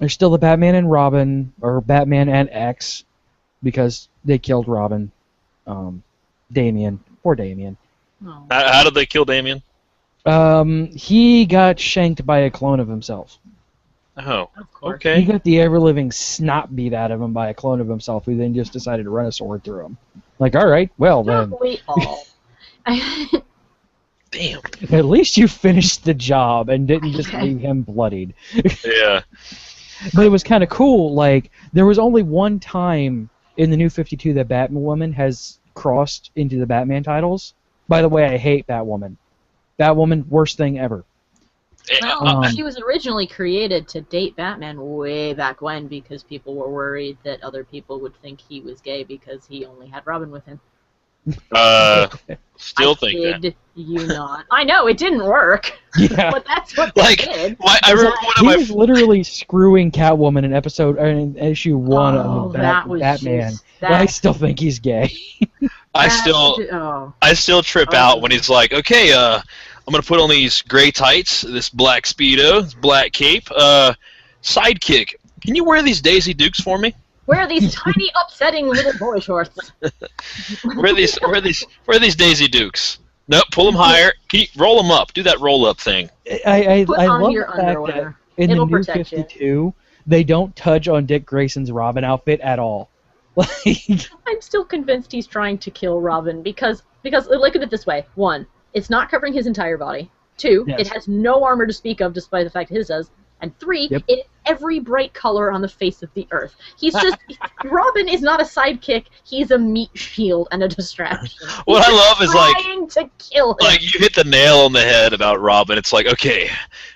still the Batman and Robin, or Batman and X, because they killed Robin. Damian. Poor Damian. Oh. How did they kill Damian? He got shanked by a clone of himself. Oh, Of course. okay. He got the ever-living snot beat out of him by a clone of himself, who then just decided to run a sword through him. Like, all right, well then. Don't we all? Damn. At least you finished the job and didn't just leave him bloodied. Yeah. But it was kind of cool. Like, there was only one time in the New 52 that Batwoman has crossed into the Batman titles. By the way, I hate Batwoman. Batwoman, worst thing ever. Well, she was originally created to date Batman way back when, because people were worried that other people would think he was gay because he only had Robin with him. Still think that. Did you not? I know, it didn't work. Yeah. But that's what they did. I remember one He of was literally screwing Catwoman in issue 1 of that was Batman. just- But I still think he's gay. I Oh. still trip out when he's like, okay, I'm gonna put on these gray tights, this black Speedo, this black cape, sidekick. Can you wear these Daisy Dukes for me? Wear these tiny, upsetting little boy shorts. Where are these Daisy Dukes? Nope, pull them higher. Can you roll them up? Do that roll up thing. I Put love on the your fact underwear. that in It'll the New protect you. 52, they don't touch on Dick Grayson's Robin outfit at all. Like, I'm still convinced he's trying to kill Robin because look at it this way. 1, it's not covering his entire body. 2, Yes. it has no armor to speak of despite the fact his does. And 3, Yep. it every bright color on the face of the earth. He's just Robin is not a sidekick, he's a meat shield and a distraction. What I love is trying to kill him. like you hit the nail on the head about Robin. It's like, okay,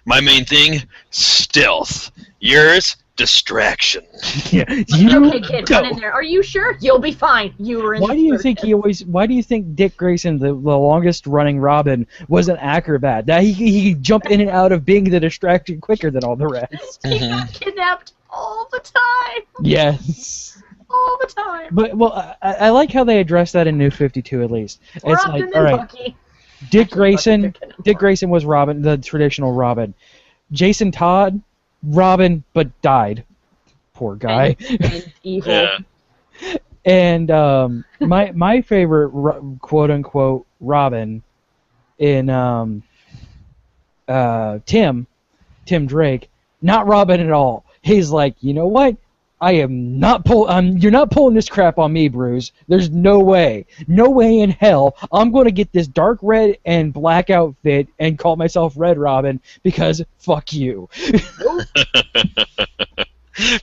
my main thing, stealth. Yours, distraction. yeah, you Okay, kid, go. run in there. Are you sure? You'll be fine. You were in Why the do you circus. think Why do you think Dick Grayson, the longest running Robin, was an acrobat? That he jumped in and out of being the distraction quicker than all the rest. He got kidnapped all the time. Yes. All the time. But well, I like how they address that in New 52 at least. It's Robin like, and all right, Bucky. Dick Actually, Grayson. Bucky took him Dick apart. Grayson was Robin, the traditional Robin. Jason Todd, Robin, but died. Poor guy. And evil. Yeah. And my favorite quote unquote Robin in Tim Drake, not Robin at all. He's like, you know what? I am not you're not pulling this crap on me, Bruce. There's no way in hell I'm going to get this dark red and black outfit and call myself Red Robin because fuck you.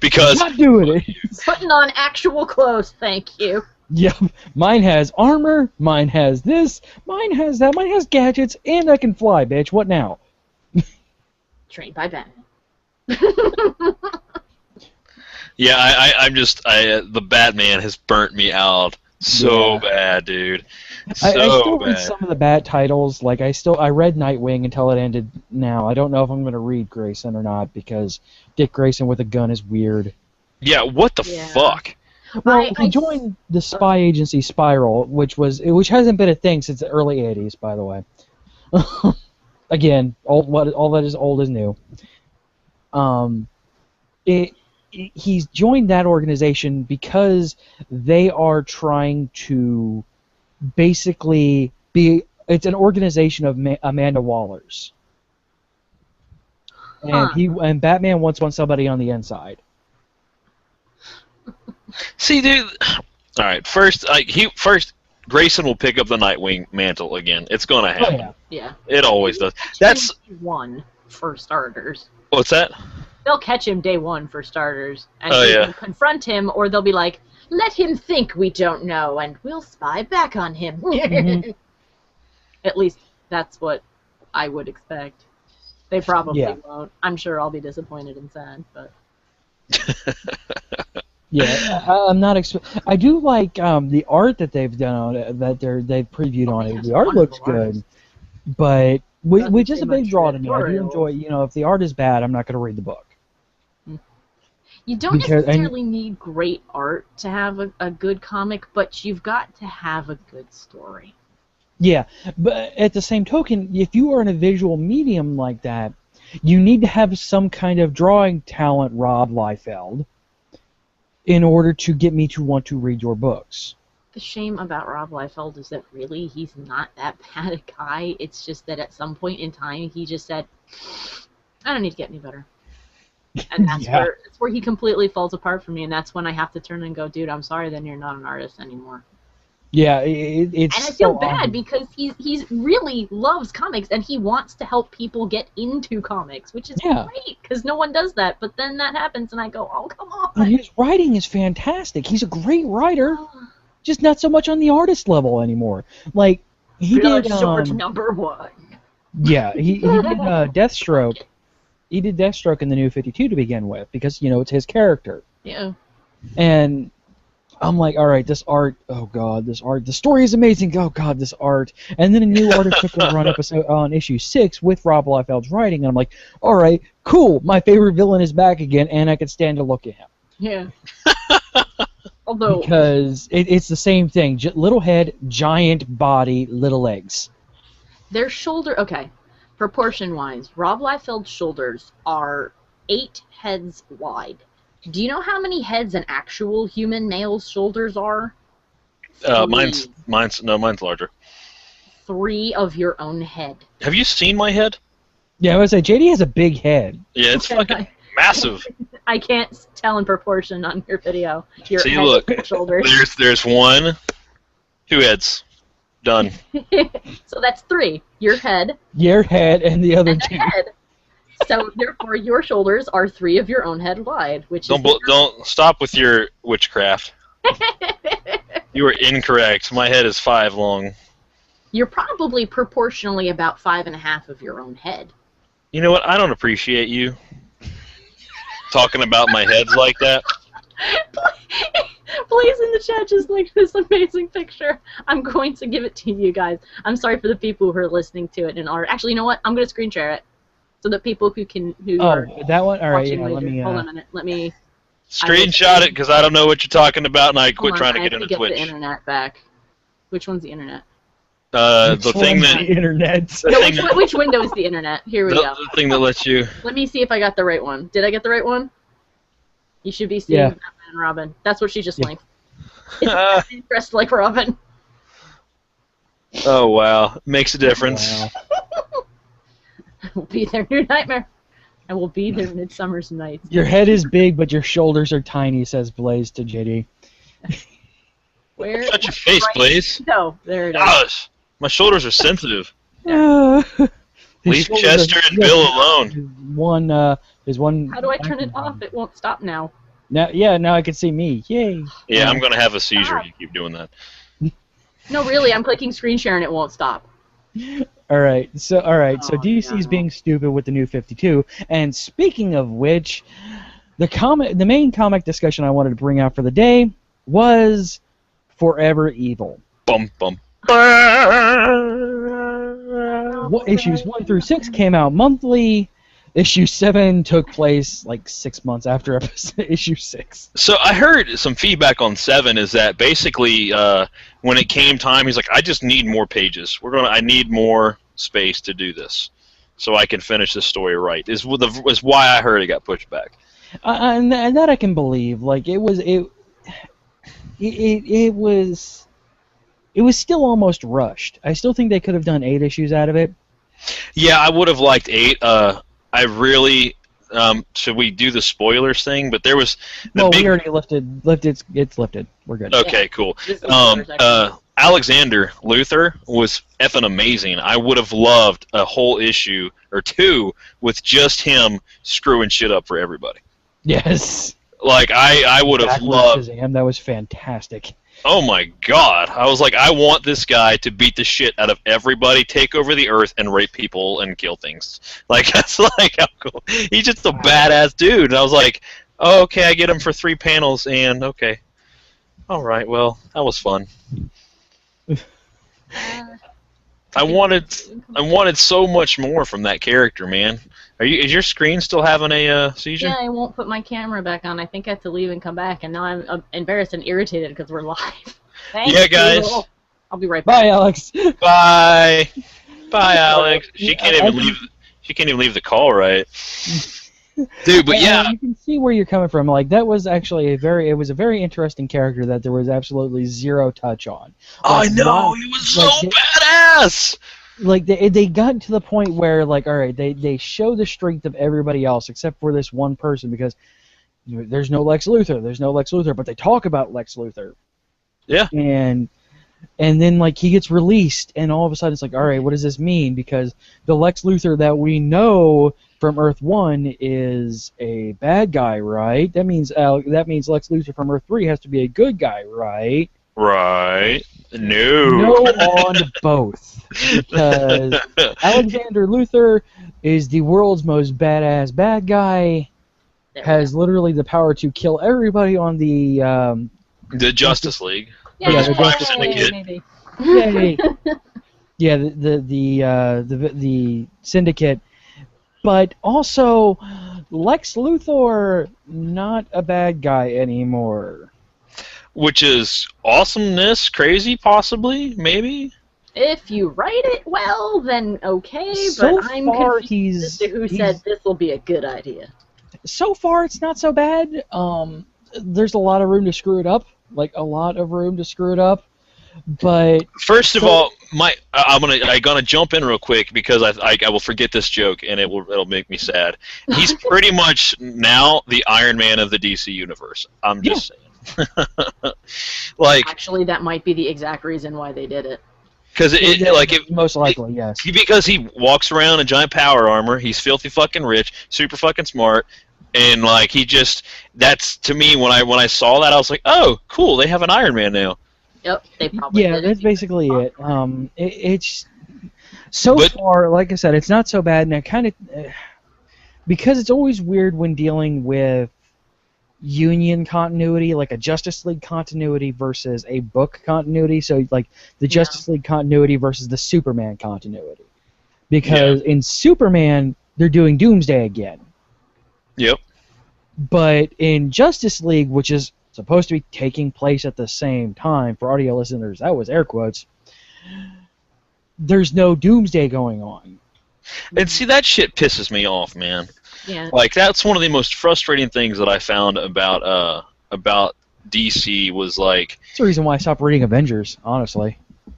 Because Not doing it. Putting on actual clothes, thank you. Yep, mine has armor, mine has this, mine has that, mine has gadgets, and I can fly, bitch. What now? Trained by Batman. yeah, I'm just the Batman has burnt me out so bad, dude. So I still read bad. some of the Bat titles. Like I read Nightwing until it ended. Now I don't know if I'm going to read Grayson or not because Dick Grayson with a gun is weird. Yeah, what the Yeah. fuck? Well, I he joined the spy agency Spiral, which hasn't been a thing since the early '80s, by the way. again, all that is old is new. He's joined that organization because they are trying to basically be. It's an organization of Amanda Waller's, and Batman wants somebody on the inside. See, dude. All right, first Grayson will pick up the Nightwing mantle again. It's gonna happen. Oh, Yeah. It always does. That's one for starters. what's that? They'll catch him day one for starters, and Oh, yeah. confront him, or they'll be like, "Let him think we don't know, and we'll spy back on him." Mhm. At least that's what I would expect. They probably Yeah. won't. I'm sure I'll be disappointed and sad, but Yeah, I'm not. I do like the art that they've done on it, that they've previewed on it. yes, The art looks wonderful art. good, but Doesn't which is say a big much draw to me. I do editorials. enjoy. If the art is bad, I'm not going to read the book. you don't Because- necessarily need great art to have a good comic, but you've got to have a good story. Yeah, but at the same token, if you are in a visual medium like that, you need to have some kind of drawing talent, Rob Liefeld, in order to get me to want to read your books. The shame about Rob Liefeld is that really he's not that bad a guy. It's just that at some point in time he just said, "I don't need to get any better," and that's Yeah. where he completely falls apart for me. And that's when I have to turn and go, "Dude, I'm sorry. Then you're not an artist anymore." Yeah, it's. And I feel so bad odd. because he's really loves comics and he wants to help people get into comics, which is Yeah. great because no one does that. But then that happens and I go, "Oh, come And on." his writing is fantastic. He's a great writer, just not so much on the artist level anymore. Like he Blood did. Sword #1. Yeah, he did Deathstroke. He did Deathstroke in the New 52 to begin with because it's his character. Yeah. And I'm like, all right, this art. Oh God, this art. The story is amazing. Oh God, this art. And then a new artist took over on issue 6 with Rob Liefeld's writing, and I'm like, all right, cool. My favorite villain is back again, and I could stand to look at him. Yeah. Although Because it's the same thing. Little head, giant body, little legs. their shoulder, okay, proportion-wise, Rob Liefeld's shoulders are 8 heads wide. Do you know how many heads an actual human male's shoulders are? Mine's larger. 3 of your own head. Have you seen my head? Yeah, I would say JD has a big head. Yeah, it's fucking massive. I can't tell in proportion on your video. Your See, head look, and shoulders. There's 1, 2 heads, done. So that's 3. Your head Your head and the other and a two. head. So therefore, your shoulders are 3 of your own head wide, which is Don't stop with your witchcraft. You are incorrect. My head is 5 long. You're probably proportionally about 5.5 of your own head. You know what? I don't appreciate you talking about my heads like that. Please, in the chat, just like this amazing picture. I'm going to give it to you guys. I'm sorry for the people who are listening to it and are actually. You know what? I'm going to screen share it so that people who are Oh, that one. All right, watching yeah. later. Let me. Hold on a minute. Let me. Screenshot it because I don't know what you're talking about, and I Hold quit on, trying to I get have into get Twitch. the internet back. Which one's the internet? The thing One's that the internet. the No, thing that, which window is the internet? Here we go. the thing that lets you. Let me see if I got the right one. Did I get the right one? You should be seeing Yeah. Batman and Robin. That's what she just Yeah. linked. It's dressed like Robin. Oh wow, makes a difference. Wow. I will be their new nightmare. I will be their Midsummer's Night. Your head is big, but your shoulders are tiny, says Blaze to JD. Where? Shut your face, Right. please. No, there it is. Gosh, my shoulders are sensitive. His Leave shoulders Chester are- and Bill alone. There's one. How do I turn it off? It won't stop now. Now, now I can see me. Yay! Yeah, I'm gonna have a seizure if you keep doing that. No, really, I'm clicking screen share and it won't stop. All right, so Oh, DC's no. being stupid with the New 52. And speaking of which, the main comic discussion I wanted to bring out for the day was Forever Evil. Bum bum. Issues 1 through 6 came out monthly. Issue 7 took place like 6 months after issue 6. So I heard some feedback on 7 is that basically when it came time, he's like, I just need more pages. I need more space to do this. so I can finish the story right. Is why I heard it got pushed back. And that I can believe. Like it was still almost rushed. I still think they could have done 8 issues out of it. Yeah, I would have liked 8. I really. Should we do the spoilers thing? But there was. We already lifted. It's lifted. We're good. Okay, cool. Alexander Luthor was effing amazing. I would have loved a whole issue or 2 with just him screwing shit up for everybody. Yes. Like I would have loved. Shazam, that was fantastic. Oh my God! I was like, I want this guy to beat the shit out of everybody, take over the Earth, and rape people and kill things. Like that's like how cool. He's just a badass dude. And I was like, oh, okay, I get him for 3 panels, and okay, all right, well, that was fun. I wanted so much more from that character, man. Is your screen still having a seizure? Yeah, I won't put my camera back on. I think I have to leave and come back, and now I'm embarrassed and irritated because we're live. Thank yeah, guys. you. I'll be right back. Bye, Alex. Bye, Alex. She can't even leave. She can't even leave the call, right? Dude, but yeah, you can see where you're coming from. Like that was actually a very interesting character that there was absolutely zero touch on. Like, I know he was so badass. Like they got to the point where like, all right, they show the strength of everybody else except for this one person because there's no Lex Luthor, but they talk about Lex Luthor. Yeah. And then like he gets released, and all of a sudden it's like, all right, what does this mean? Because the Lex Luthor that we know from Earth 1 is a bad guy, right? That means Lex Luthor from Earth 3 has to be a good guy, right? Right. No. No on both. Because Alexander Luthor is the world's most badass bad guy, has literally the power to kill everybody on the Justice League. Yeah, the Justice Syndicate. Maybe. Yay. Yeah, the Syndicate. But also, Lex Luthor, not a bad guy anymore. Which is awesomeness, crazy, possibly, maybe. If you write it well, then okay. So but I'm far, confused as to who said this will be a good idea. So far, it's not so bad. There's a lot of room to screw it up, but first of all, I'm gonna jump in real quick because I will forget this joke and it'll make me sad. He's pretty much now the Iron Man of the DC universe. I'm just saying. Like, actually, that might be the exact reason why they did it. Because most likely, yes. Because he walks around in giant power armor. He's filthy fucking rich, super fucking smart, and like that's to me when I saw that I was like, oh, cool, they have an Iron Man now. Yep, they probably did. That's basically it. It's so far, like I said, it's not so bad, and it kind of because it's always weird when dealing with Union continuity, like a Justice League continuity versus a book continuity. So like the Justice League continuity versus the Superman continuity, because in Superman they're doing Doomsday again. Yep. But in Justice League, which is supposed to be taking place at the same time, for audio listeners, that was air quotes, there's no Doomsday going on. And see, that shit pisses me off, man. Yeah. Like, that's one of the most frustrating things that I found about DC was like... That's the reason why I stopped reading Avengers, honestly.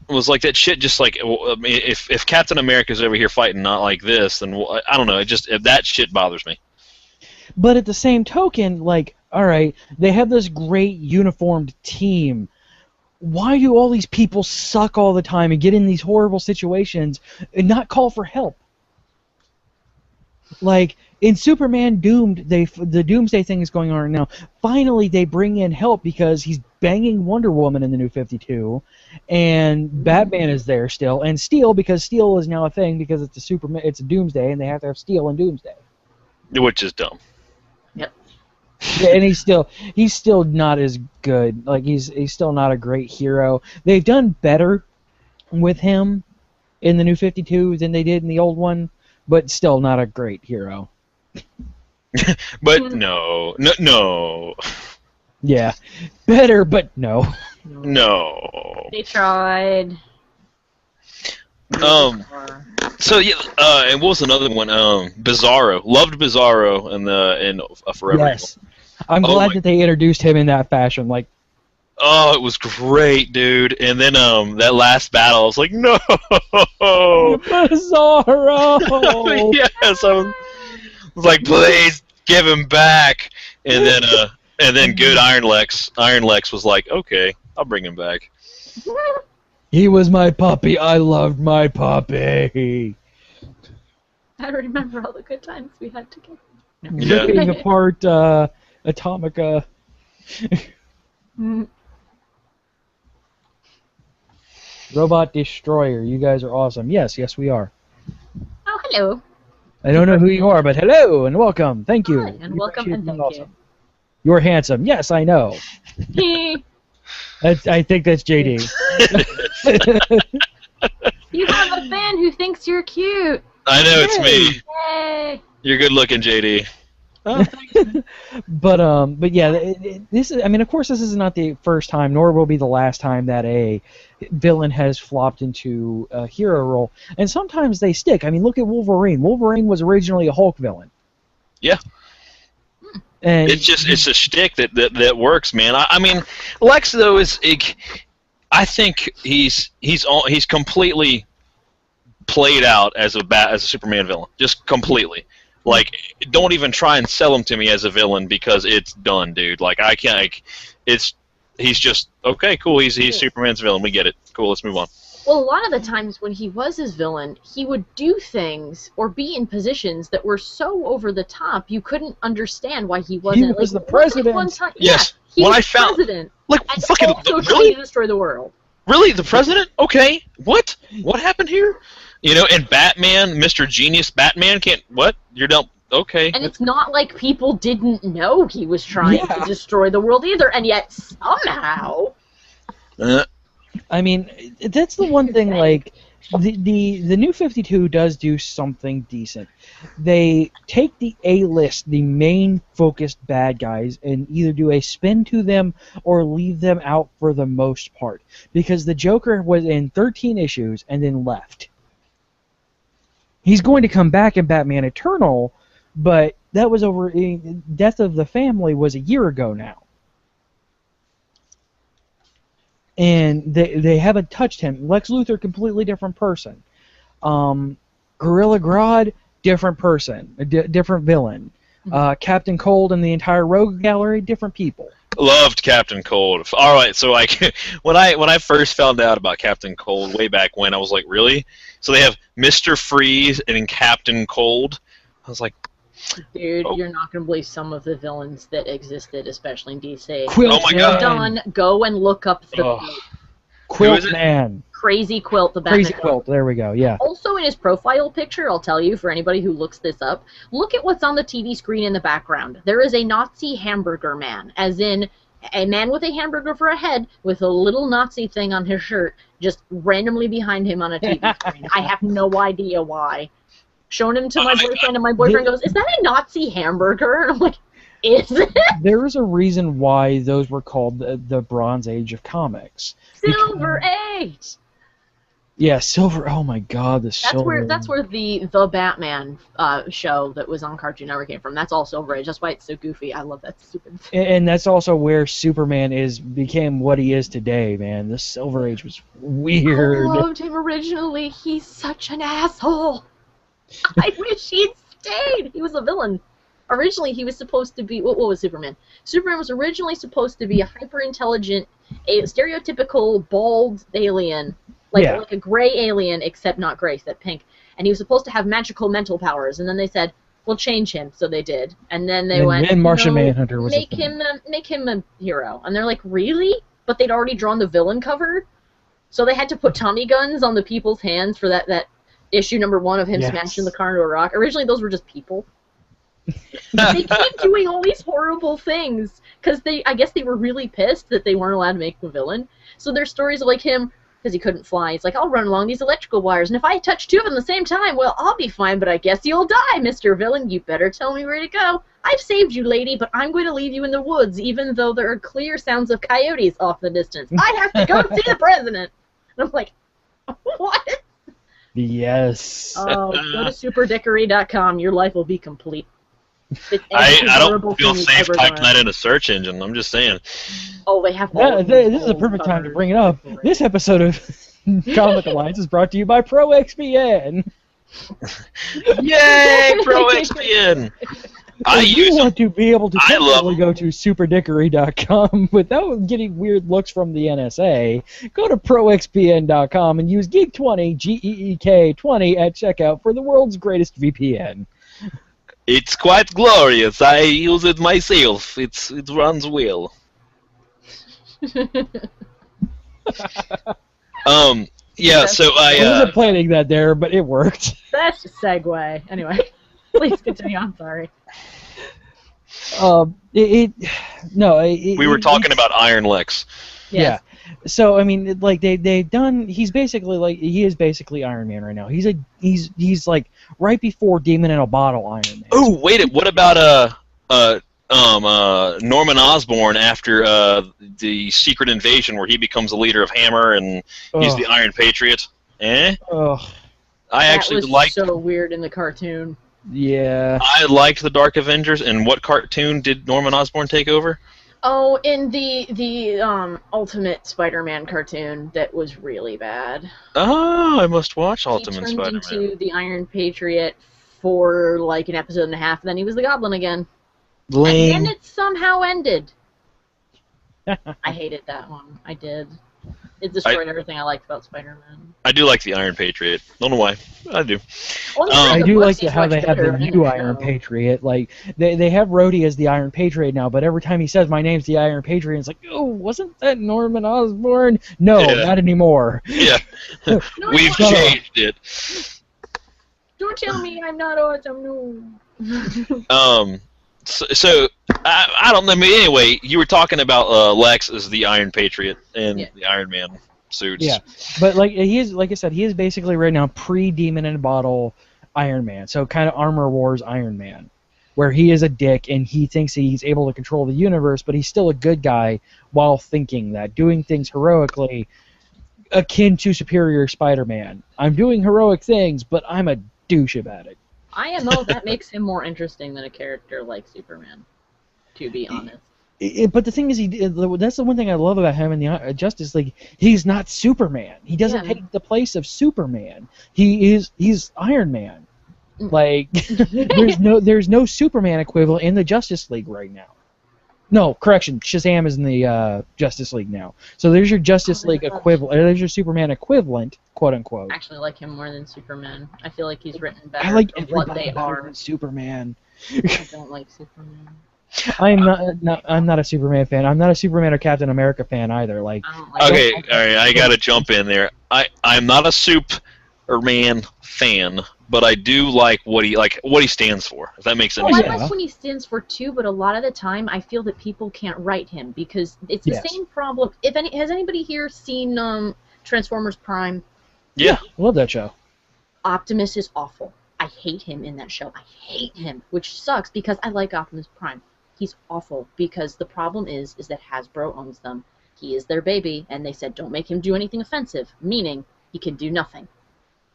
Was like that shit just like, if Captain America's over here fighting not like this, then I don't know, that shit bothers me. But at the same token, like, alright, they have this great uniformed team. Why do all these people suck all the time and get in these horrible situations and not call for help? Like, in Superman Doomed, the Doomsday thing is going on right now. Finally, they bring in help because he's banging Wonder Woman in the New 52, and Batman is there still, and Steel, because Steel is now a thing because it's a Doomsday, and they have to have Steel in Doomsday. Which is dumb. Yep. Yeah, and he's still not as good. Like he's still not a great hero. They've done better with him in the New 52 than they did in the old one, but still not a great hero. But no. Yeah, better, but no. No. They tried. So yeah, and what was another one? Bizarro. Loved Bizarro in Forever Yes. I'm Oh glad my- that they introduced him in that fashion. Like, Evil. Oh, it was great, dude. And then that last battle, I was like, no. Bizarro! Yes, I was like, please give him back. And then good Iron Lex. Iron Lex was like, okay, I'll bring him back. He was my puppy. I loved my puppy. I remember all the good times we had together. Yeah. Ripping apart Atomica. Mm. Robot Destroyer. You guys are awesome. Yes, we are. Oh, hello. I don't know who you are, but hello and welcome. Thank you. Hi, and welcome appreciate and being thank awesome. You're handsome. Yes, I know. I think that's JD. You have a fan who thinks you're cute. I know it's me. Yay! You're good looking, JD. But yeah, this is. I mean, of course, this is not the first time, nor will be the last time that a villain has flopped into a hero role. And sometimes they stick. I mean, look at Wolverine. Wolverine was originally a Hulk villain. Yeah. And It's a shtick that works, man. I mean, Lex though I think he's completely played out as a Superman villain, just completely. Like, don't even try and sell him to me as a villain because it's done, dude. Like, I can't. Like, he's just okay, cool. He's Superman's villain. We get it. Cool. Let's move on. Well, a lot of the times when he was his villain, he would do things or be in positions that were so over the top you couldn't understand why he wasn't. He was like, the president. One time, Yes. Yeah, he When was I found president. like And fucking also trying really to destroy the world. Really? The president? Okay. What happened here? You know, and Batman, Mr. Genius Batman can't. What? You're not. Okay. And it's not like people didn't know he was trying to destroy the world either, and yet somehow. I mean, that's the one thing. Like, the New 52 does do something decent. They take the A-list, the main focused bad guys, and either do a spin to them or leave them out for the most part. Because the Joker was in 13 issues and then left. He's going to come back in Batman Eternal, but that was over. Death of the Family was a year ago now. And they haven't touched him. Lex Luthor, completely different person. Gorilla Grodd, different person, different villain. Captain Cold and the entire Rogue Gallery, different people. Loved Captain Cold. All right, so like when I first found out about Captain Cold way back when, I was like, really? So they have Mr. Freeze and Captain Cold. I was like, Dude, you're not going to believe some of the villains that existed, especially in DC. Quilt Oh my God. Done. Go and look up the Oh. Who is Quilt it? Man. Crazy Quilt, the Batman. Crazy Quilt, there we go, yeah. Also in his profile picture, I'll tell you, for anybody who looks this up, look at what's on the TV screen in the background. There is a Nazi hamburger man, as in a man with a hamburger for a head with a little Nazi thing on his shirt just randomly behind him on a TV screen. I have no idea why. Shown him to my boyfriend, and my boyfriend goes, "Is that a Nazi hamburger?" And I'm like, "Is it?" There is a reason why those were called the Bronze Age of comics. Silver Age! Yeah, Silver. Oh my God, the Silver. That's where the Batman show that was on Cartoon Network came from. That's all Silver Age. That's why it's so goofy. I love that stupid. And that's also where Superman became what he is today, man. The Silver Age was weird. I loved him originally. He's such an asshole. I wish he'd stayed. He was a villain. Originally, he was supposed to be... What was Superman? Superman was originally supposed to be a hyper-intelligent, a stereotypical bald alien. Like a gray alien, except not gray, except pink. And he was supposed to have magical mental powers. And then they said, we'll change him. So they did. And then they went, then Martian Manhunter was make him a hero. And they're like, really? But they'd already drawn the villain cover? So they had to put Tommy guns on the people's hands for that issue number 1 of him smashing the car into a rock. Originally, those were just people. They keep doing all these horrible things because I guess they were really pissed that they weren't allowed to make him a villain. So there's stories of like him, because he couldn't fly, he's like, I'll run along these electrical wires, and if I touch 2 of them at the same time, well, I'll be fine, but I guess you'll die, Mr. Villain. You better tell me where to go. I've saved you, lady, but I'm going to leave you in the woods, even though there are clear sounds of coyotes off the distance. I have to go see the president. And I'm like, what? Yes. Oh, go to superdickery.com. Your life will be complete. It's I every don't horrible feel thing you've safe ever typing done. that in a search engine. I'm just saying. Oh, they have. Yeah, all of those this is a old perfect time to covers. bring it up. They're great. This episode of Comic Alliance is brought to you by ProXPN. Yay, ProXPN! I If you use them. want to be able to I love comfortably go to superdickery.com without getting weird looks from the NSA, go to proxpn.com and use Geek20, GEEK20 at checkout for the world's greatest VPN. It's quite glorious. I use it myself. It runs well. Yeah. So I I. wasn't planning that there, but it worked. That's a segue. Anyway, please continue. I'm sorry. We We were talking about Iron Lex. Yeah. So I mean, like they've done. He is basically Iron Man right now. He's like right before Demon in a Bottle Iron Man. Oh, wait. What about Norman Osborn after the Secret Invasion, where he becomes the leader of Hammer and he's the Iron Patriot? Eh? Ugh. I actually was liked. so weird in the cartoon. Yeah. I liked the Dark Avengers. And what cartoon did Norman Osborn take over? Oh, in the Ultimate Spider-Man cartoon that was really bad. Oh, I must watch Ultimate He turned Spider-Man. into the Iron Patriot for like an episode and a half, and then he was the Goblin again. Lame. And then it somehow ended. I hated that one. I did. It destroyed everything I liked about Spider-Man. I do like the Iron Patriot. Don't know why. I do. I The do book like is how much they have better the in new the Iron show. Patriot. Like they have Rhodey as the Iron Patriot now, but every time he says my name's the Iron Patriot, it's like, oh, wasn't that Norman Osborn? No, Yeah. not anymore. Yeah. No, We've no, changed it. Don't tell me I'm not awesome. No. So I don't know. I mean, anyway, you were talking about Lex as the Iron Patriot and Yeah. the Iron Man suits. Yeah, but like he is, like I said, he is basically right now pre-Demon in a Bottle Iron Man. So kind of Armor Wars Iron Man, where he is a dick and he thinks he's able to control the universe, but he's still a good guy while thinking that, doing things heroically, akin to Superior Spider-Man. I'm doing heroic things, but I'm a douche about it. IMO, that makes him more interesting than a character like Superman, to be honest. But the thing is, that's the one thing I love about him in the Justice League. He's not Superman. He doesn't take the place of Superman. He's Iron Man. Like there's no Superman equivalent in the Justice League right now. No, correction. Shazam is in the Justice League now. So there's your Justice League equivalent. There's your Superman equivalent, quote unquote. I actually like him more than Superman. I feel like he's written better I like for what everybody they better are. than Superman. I don't like Superman. I'm not a Superman fan. I'm not a Superman or Captain America fan either. Like, I don't like Okay, him. all right. I gotta jump in there. I'm not a Superman fan, but I do like what he stands for. If that makes any Well, sense. I like when he stands for two, but a lot of the time I feel that people can't write him because it's the Yes. same problem. Has anybody here seen Transformers Prime? Yeah. I love that show. Optimus is awful. I hate him in that show. I hate him, which sucks because I like Optimus Prime. He's awful because the problem is that Hasbro owns them. He is their baby, and they said don't make him do anything offensive, meaning he can do nothing.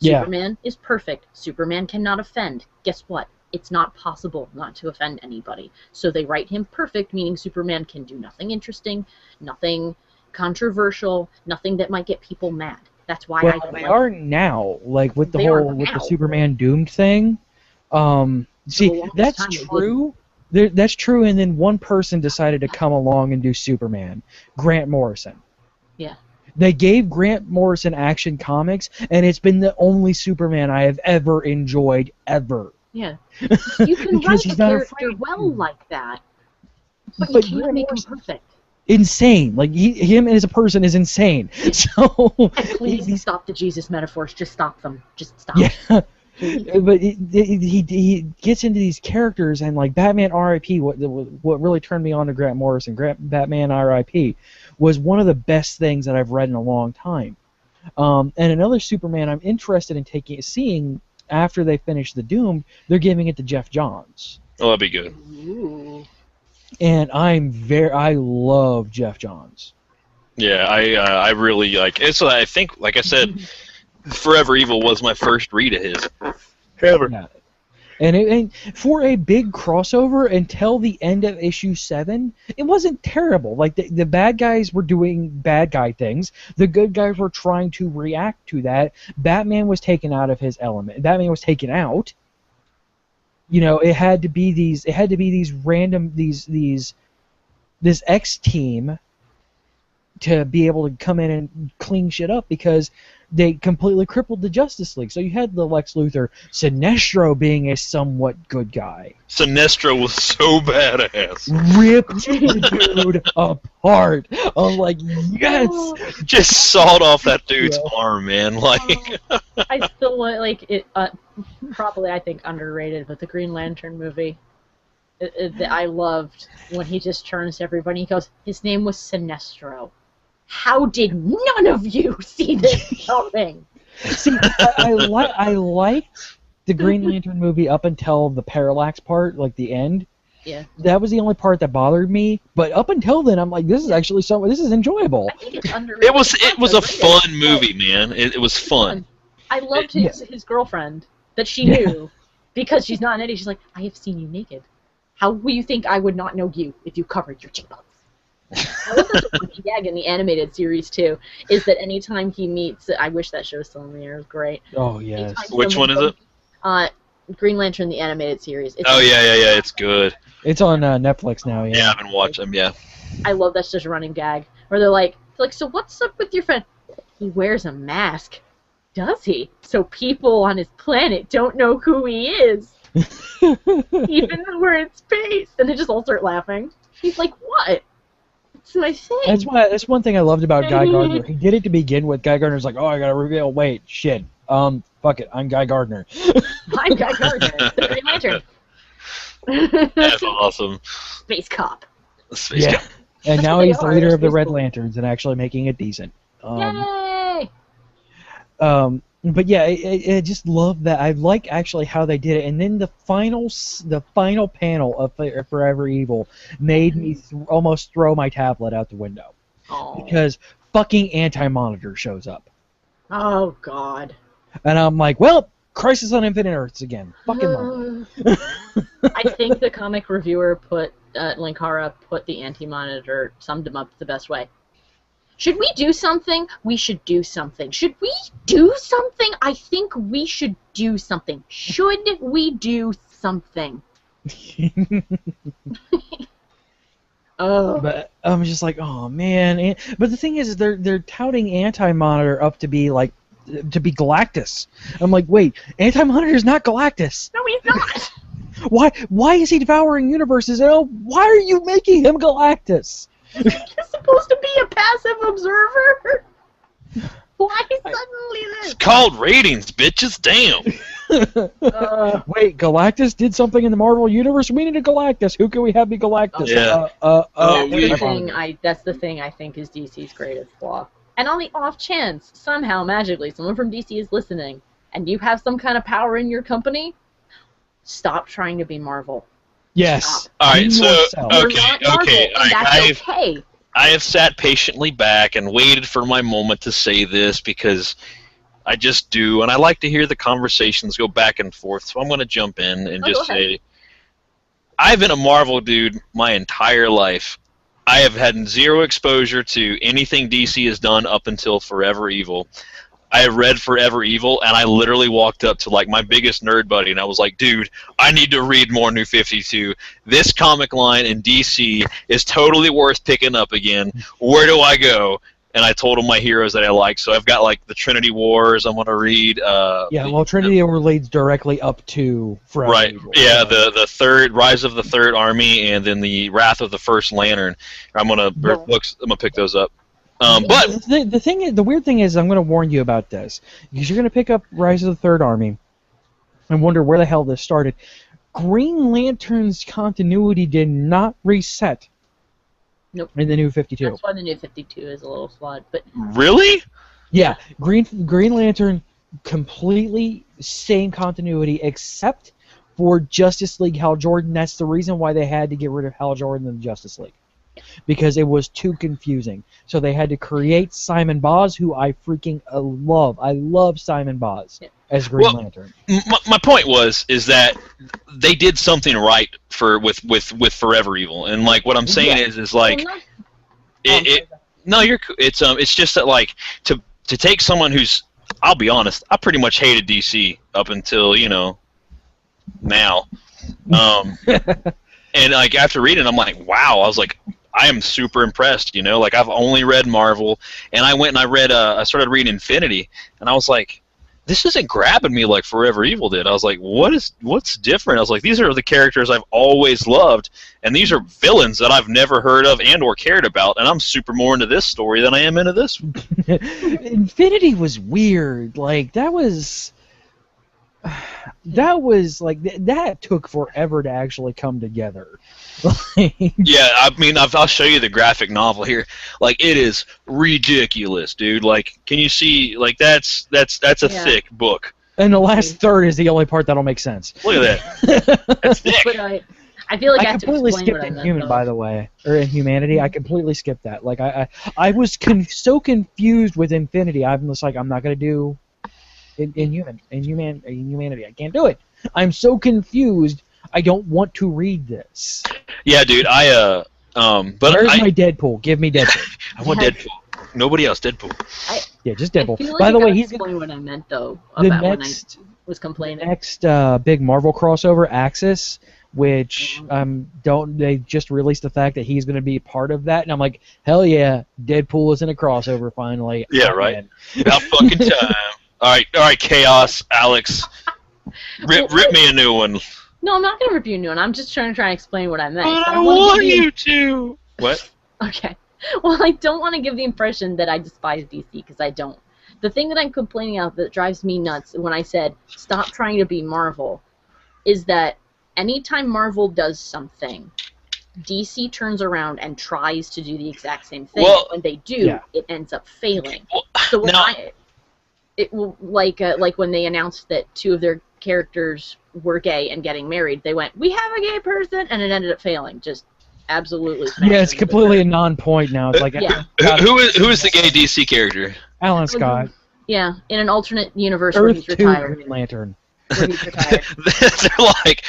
Yeah. Superman is perfect. Superman cannot offend. Guess what? It's not possible not to offend anybody. So they write him perfect, meaning Superman can do nothing interesting, nothing controversial, nothing that might get people mad. That's why I Well, don't they like are him. now, like with the They are whole with the now. Superman doomed thing. See, longest that's time they true. That's true, and then one person decided to come along and do Superman, Grant Morrison. Yeah. They gave Grant Morrison Action Comics, and it's been the only Superman I have ever enjoyed, ever. Yeah. You can Because write he's a not character afraid. well like that, but you But can't Grant make him Morrison- perfect. Insane. Like, him as a person is insane. So, Please stop the Jesus metaphors. Just stop them. Just stop. yeah. But he gets into these characters, and like Batman R.I.P. What really turned me on to Grant Morrison, Batman R.I.P. was one of the best things that I've read in a long time. And another Superman I'm interested in seeing after they finish the Doom, they're giving it to Jeff Johns, Oh, that'd be good. Ooh. and I love Jeff Johns. Yeah, I really like it. So I think, like I said, Forever Evil was my first read of his. Ever. Yeah. And for a big crossover until the end of issue 7, it wasn't terrible. Like, the bad guys were doing bad guy things. The good guys were trying to react to that. Batman was taken out of his element. Batman was taken out. You know, it had to be these random this X team to be able to come in and clean shit up because they completely crippled the Justice League. So you had the Lex Luthor, Sinestro being a somewhat good guy. Sinestro was so badass. Ripped the dude apart. I'm like, yes! Just sawed off that dude's arm, man. Like, I still like it. Probably, I think, underrated, but the Green Lantern movie. I loved when he just turns to everybody. He goes, "His name was Sinestro. How did none of you see this coming?" See, I liked the Green Lantern movie up until the Parallax part, like the end. Yeah. That was the only part that bothered me. But up until then, I'm like, this is actually this is enjoyable. I think it's underrated. it was a fun movie, man. It was fun. I loved his girlfriend that she knew because she's not an idiot. She's like, "I have seen you naked. How will you think I would not know you if you covered your cheekbones?" I love that the running gag in the animated series too. Is that anytime he meets, I wish that show was still in the air. It was great. Oh yes. Which one is it? Green Lantern, the animated series. Yeah, it's good. It's on Netflix now. Yeah. Yeah, I've been watching them. Yeah. I love that's just a running gag where they're like, so what's up with your friend? He wears a mask. Does he? So people on his planet don't know who he is, even though we're in space. And they just all start laughing. He's like, what? It's my thing. That's one thing I loved about Guy Gardner. He did it to begin with. Guy Gardner's like, oh, I gotta reveal. Wait, shit. Fuck it. I'm Guy Gardner. I'm Guy Gardner, the Green Lantern. That's awesome. Space cop. Space Cop. And now what he's they the are, leader they're of the space Red cool. Lanterns and actually making it decent. Yay! But yeah, I just love that. I like actually how they did it. And then the final panel of Forever Evil made me almost throw my tablet out the window. Oh. Because fucking Anti-Monitor shows up. Oh, God. And I'm like, well, Crisis on Infinite Earths again. Fucking love it. I think the comic reviewer Linkara put the Anti-Monitor, summed him up the best way. Should we do something? We should do something. Should we do something? I think we should do something. Should we do something? Oh. But I'm just like, oh man. But the thing is, they're touting Anti-Monitor up to be Galactus. I'm like, wait, Anti-Monitor is not Galactus. No, he's not. Why is he devouring universes? Why are you making him Galactus? He's supposed to be a passive observer. Why suddenly this? It's called ratings, bitches. Damn. Wait, Galactus did something in the Marvel universe. We need a Galactus. Who can we have be Galactus? Yeah. That's the thing I think is DC's greatest flaw. And on the off chance, somehow magically, someone from DC is listening, and you have some kind of power in your company, stop trying to be Marvel. Yes. Stop. All right. Be So yourself. You're not Marvel, okay. and that's okay. I have sat patiently back and waited for my moment to say this because I just do, and I like to hear the conversations go back and forth. So I'm going to jump in and just say, I've been a Marvel dude my entire life. I have had zero exposure to anything DC has done up until Forever Evil. I read Forever Evil, and I literally walked up to like my biggest nerd buddy, and I was like, dude, I need to read more New 52. This comic line in DC is totally worth picking up again. Where do I go? And I told him my heroes that I like. So I've got like the Trinity Wars I'm going to read. Trinity War leads directly up to Forever Evil. Yeah, the third Rise of the Third Army, and then the Wrath of the First Lantern. I'm gonna pick those up. But the weird thing is, I'm going to warn you about this because you're going to pick up Rise of the Third Army and wonder where the hell this started. Green Lantern's continuity did not reset. Nope. In the New 52. That's why the New 52 is a little flawed. But really? Yeah, Green Lantern completely same continuity except for Justice League Hal Jordan. That's the reason why they had to get rid of Hal Jordan in the Justice League. because it was too confusing. So they had to create Simon Boz, who I freaking love. I love Simon Boz as Green Lantern. My point is that they did something right with Forever Evil, and like what I'm saying is like it's just that like to take someone who's, I'll be honest, I pretty much hated DC up until now, and like after reading it, I'm like, wow, I was like, I am super impressed, like I've only read Marvel, and I went and I started reading Infinity, and I was like, this isn't grabbing me like Forever Evil did. I was like, what's different? I was like, these are the characters I've always loved, and these are villains that I've never heard of and or cared about, and I'm super more into this story than I am into this one. Infinity was weird. Like that was like that took forever to actually come together. Yeah, I mean, I'll show you the graphic novel here. Like, it is ridiculous, dude. Like, can you see? Like, that's a thick book. And the last third is the only part that'll make sense. Look at that. That's thick. But I feel like I have to completely explain skipped what I meant, Inhuman, though. by the way, or Inhumanity. I completely skipped that. Like, I was so confused with Infinity. I'm just like, I'm not gonna do Inhumanity. I can't do it. I'm so confused. I don't want to read this. Yeah, dude. But Where's my Deadpool? Give me Deadpool. I want Deadpool. Nobody else. Deadpool. Yeah, just I Deadpool. feel like By the I way, gotta he's gonna explain what I meant though the about next when I was complaining. next big Marvel crossover, Axis, which they just released the fact that he's going to be part of that, and I'm like, hell yeah, Deadpool is in a crossover finally. Yeah, right. About fucking time. All right, Chaos, Alex, rip me a new one. No, I'm not gonna rip you a new one. I'm just trying to explain what I meant. But So I wanna want give you to. What? Okay. Well, I don't want to give the impression that I despise DC, because I don't. The thing that I'm complaining about that drives me nuts when I said stop trying to be Marvel is that anytime Marvel does something, DC turns around and tries to do the exact same thing. Well, when they do, it ends up failing. So when like when they announced that two of their characters were gay and getting married, they went, "We have a gay person," and it ended up failing. Just absolutely. Yeah, it's completely a non-point now. It's like Who is the gay DC character? Alan Scott. Yeah, in an alternate universe where Earth he's 2 retired. Green Lantern. Where he's retired. They're like,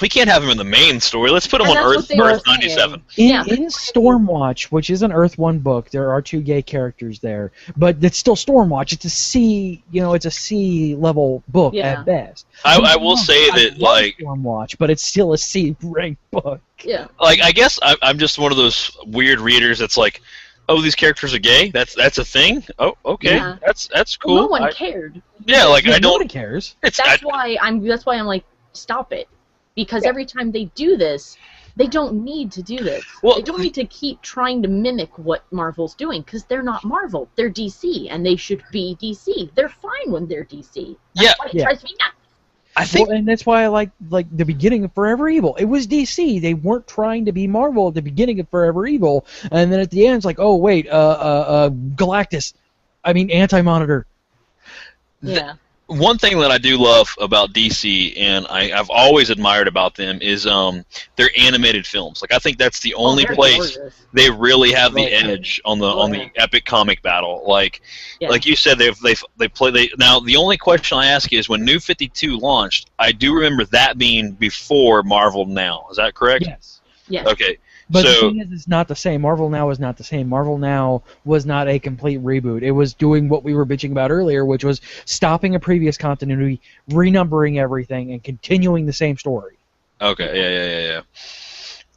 we can't have him in the main story. Let's put him And on that's Earth what they were 97. Yeah. In Stormwatch, which is an Earth 1 book, there are 2 gay characters there, but it's still Stormwatch. It's a C, it's a C level book at best. I will say that, like, Stormwatch, but it's still a C ranked book. Yeah. Like, I guess I'm just one of those weird readers that's like, oh, these characters are gay? That's a thing? Oh, okay. Yeah. That's cool. Well, no one cared. Yeah, like, I Nobody don't... cares. That's why I'm like, stop it. Because every time they do this, they don't need to do this. Well, they don't need to keep trying to mimic what Marvel's doing, because they're not Marvel. They're DC, and they should be DC. They're fine when they're DC. That's why it drives me nuts. I think, and that's why I like the beginning of Forever Evil. It was DC. They weren't trying to be Marvel at the beginning of Forever Evil, and then at the end it's like, oh wait, Galactus. I mean, Anti-Monitor. Yeah. One thing that I do love about DC, and I've always admired about them, is their animated films. Like, I think that's the only place they really have the edge on the epic comic battle. Like you said, now the only question I ask is, when New 52 launched, I do remember that being before Marvel Now. Is that correct? Yes. Yes. Okay. But So, the thing is, it's not the same. Marvel Now is not the same. Marvel Now was not a complete reboot. It was doing what we were bitching about earlier, which was stopping a previous continuity, renumbering everything, and continuing the same story. Okay, yeah.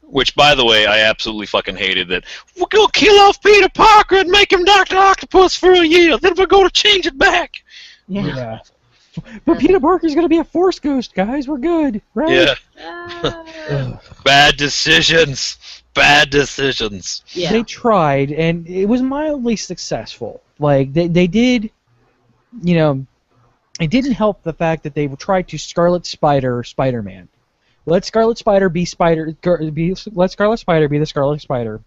Which, by the way, I absolutely fucking hated that. We're going to kill off Peter Parker and make him Dr. Octopus for a year, then we're going to change it back. Yeah. But Peter Parker's going to be a Force ghost, guys. We're good, right? Yeah. Bad decisions. Yeah. They tried, and it was mildly successful. Like, they did, it didn't help the fact that they tried to Scarlet Spider-Man. Let Scarlet Spider be the Scarlet Spider.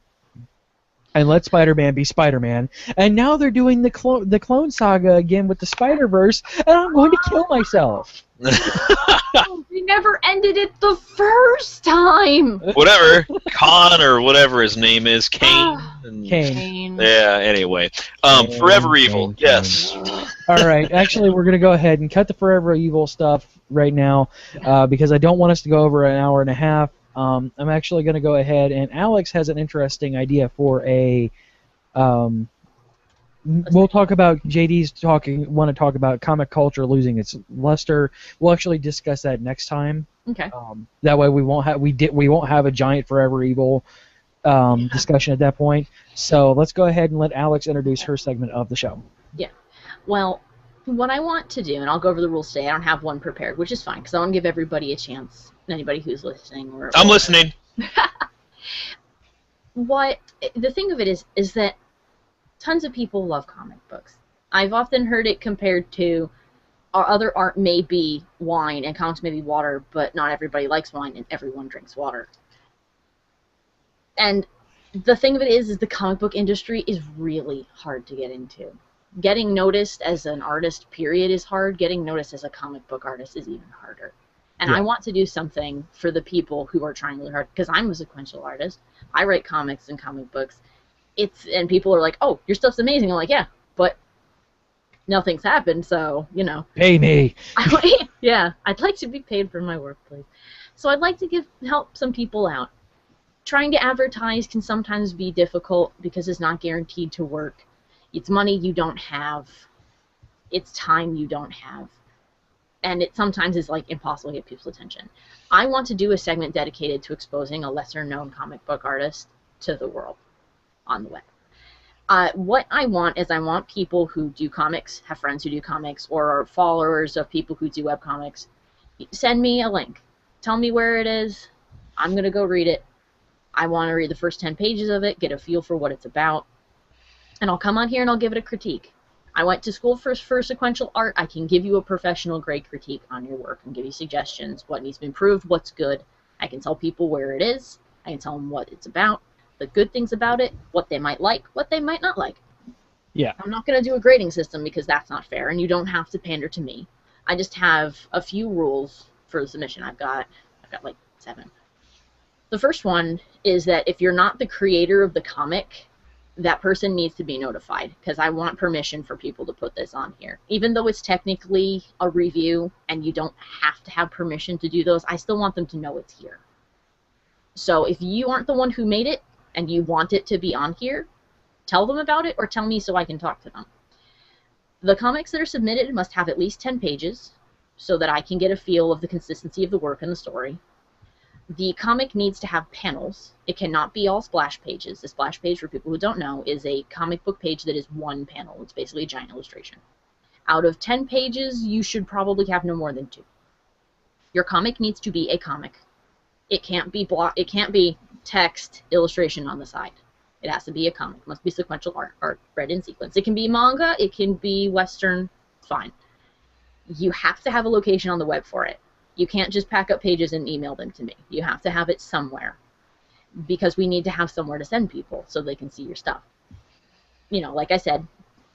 and let Spider-Man be Spider-Man. And now they're doing the Clone Saga again with the Spider-Verse, and I'm going to kill myself. They never ended it the first time. Whatever, Khan or whatever his name is, Kane. Kane. Yeah. Anyway, Forever Evil. Kane. Yes. All right. Actually, we're going to go ahead and cut the Forever Evil stuff right now because I don't want us to go over an hour and a half. I'm actually going to go ahead, and Alex has an interesting idea for a. We'll talk about JD's want to talk about comic culture losing its luster. We'll actually discuss that next time. Okay. That way we won't have a giant Forever Evil discussion at that point. So let's go ahead and let Alex introduce her segment of the show. Yeah. Well, what I want to do, and I'll go over the rules today. I don't have one prepared, which is fine because I want to give everybody a chance. Anybody who's listening. I'm listening. The thing of it is that tons of people love comic books. I've often heard it compared to our other art may be wine and comics may be water, but not everybody likes wine and everyone drinks water. And the thing of it is the comic book industry is really hard to get into. Getting noticed as an artist, period, is hard. Getting noticed as a comic book artist is even harder. And I want to do something for the people who are trying really hard, because I'm a sequential artist. I write comics and comic books. And people are like, oh, your stuff's amazing. I'm like, yeah, but nothing's happened, so, Pay me. Yeah, I'd like to be paid for my work, please. So I'd like to help some people out. Trying to advertise can sometimes be difficult because it's not guaranteed to work. It's money you don't have. It's time you don't have. And it sometimes is like impossible to get people's attention. I want to do a segment dedicated to exposing a lesser-known comic book artist to the world on the web. What I want is I want people who do comics, have friends who do comics, or are followers of people who do webcomics. Send me a link. Tell me where it is. I'm going to go read it. I want to read the first 10 pages of it, get a feel for what it's about, and I'll come on here and I'll give it a critique. I went to school for sequential art. I can give you a professional grade critique on your work and give you suggestions, what needs to be improved, what's good. I can tell people where it is. I can tell them what it's about, the good things about it, what they might like, what they might not like. Yeah. I'm not going to do a grading system because that's not fair, and you don't have to pander to me. I just have a few rules for the submission. I've got like 7. The first one is that if you're not the creator of the comic, that person needs to be notified, because I want permission for people to put this on here. Even though it's technically a review and you don't have to have permission to do those, I still want them to know it's here. So if you aren't the one who made it and you want it to be on here, tell them about it or tell me so I can talk to them. The comics that are submitted must have at least 10 pages so that I can get a feel of the consistency of the work and the story. The comic needs to have panels. It cannot be all splash pages. The splash page, for people who don't know, is a comic book page that is one panel. It's basically a giant illustration. Out of 10 pages, you should probably have no more than 2. Your comic needs to be a comic. It can't be text, illustration on the side. It has to be a comic. It must be sequential art read in sequence. It can be manga. It can be Western. Fine. You have to have a location on the web for it. You can't just pack up pages and email them to me. You have to have it somewhere, because we need to have somewhere to send people so they can see your stuff. Like I said,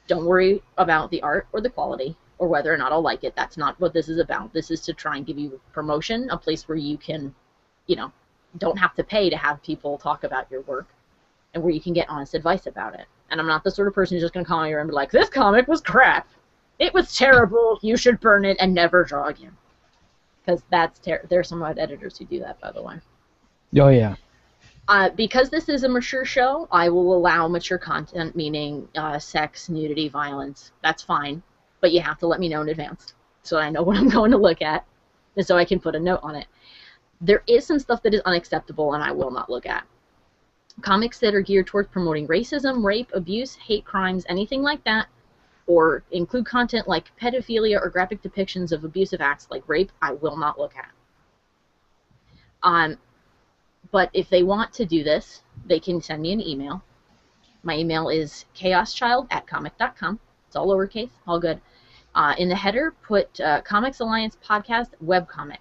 don't worry about the art or the quality or whether or not I'll like it. That's not what this is about. This is to try and give you promotion, a place where you can, don't have to pay to have people talk about your work, and where you can get honest advice about it. And I'm not the sort of person who's just going to call you and be like, this comic was crap. It was terrible. You should burn it and never draw again. Because there are some editors who do that, by the way. Oh, yeah. Because this is a mature show, I will allow mature content, meaning sex, nudity, violence. That's fine. But you have to let me know in advance so I know what I'm going to look at and so I can put a note on it. There is some stuff that is unacceptable and I will not look at. Comics that are geared towards promoting racism, rape, abuse, hate crimes, anything like that, or include content like pedophilia or graphic depictions of abusive acts like rape, I will not look at. But if they want to do this, they can send me an email. My email is chaoschild@comic.com. It's all lowercase, all good. In the header, put Comics Alliance Podcast webcomic.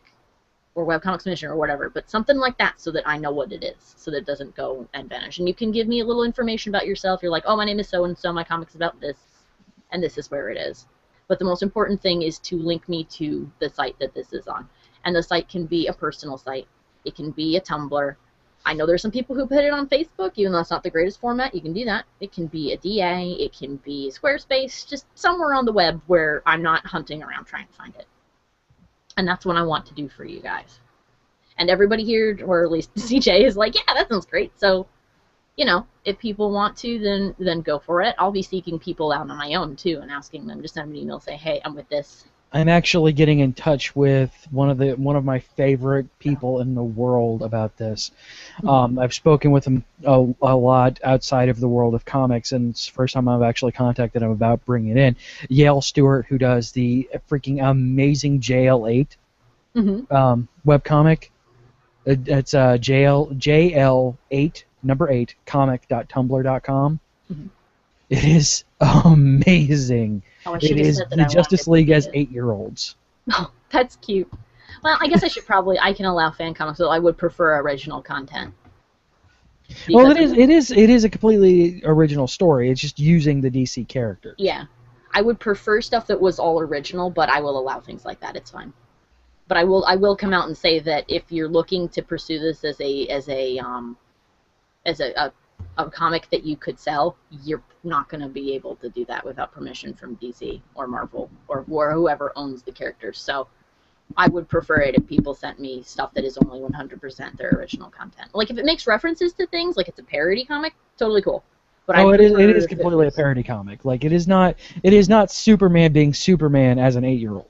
or webcomics mission or whatever, but something like that so that I know what it is, so that it doesn't go and vanish. And you can give me a little information about yourself. You're like, oh, my name is so-and-so, my comic's about this, and this is where it is. But the most important thing is to link me to the site that this is on. And the site can be a personal site. It can be a Tumblr. I know there's some people who put it on Facebook, even though it's not the greatest format. You can do that. It can be a DA. It can be Squarespace, just somewhere on the web where I'm not hunting around trying to find it. And that's what I want to do for you guys. And everybody here, or at least CJ, is like, yeah, that sounds great. So, you know, if people want to, then go for it. I'll be seeking people out on my own, too, and asking them to send me an email, say, hey, I'm with this. I'm actually getting in touch with one of my favorite people in the world about this. I've spoken with him a lot outside of the world of comics, and it's the first time I've actually contacted him about bringing it in. Yale Stewart, who does the freaking amazing JL8 webcomic. It's JL8, number 8, comic.tumblr.com. It is amazing. Oh, it is the Justice League as 8-year-olds. Oh, that's cute. Well, I guess I can allow fan comics, though I would prefer original content. Well, it is a completely original story. It's just using the DC characters. Yeah. I would prefer stuff that was all original, but I will allow things like that. It's fine. But I will come out and say that if you're looking to pursue this as a comic that you could sell, you're not going to be able to do that without permission from DC or Marvel or whoever owns the characters. So I would prefer it if people sent me stuff that is only 100% their original content. Like if it makes references to things, like it's a parody comic, totally cool. But it is completely a parody comic. Like it is not Superman being Superman as an 8-year-old.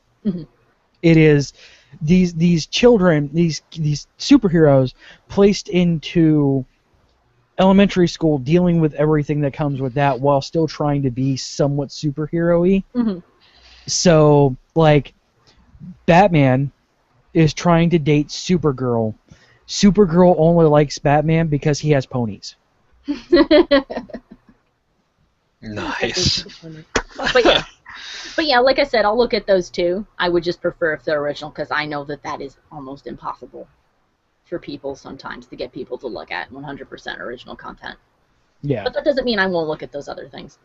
It is these children, these superheroes placed into elementary school, dealing with everything that comes with that while still trying to be somewhat superhero-y. So, like, Batman is trying to date Supergirl. Supergirl only likes Batman because he has ponies. Nice. But yeah, like I said, I'll look at those too. I would just prefer if they're original because I know that is almost impossible for people sometimes to get people to look at 100% original content. Yeah. But that doesn't mean I won't look at those other things.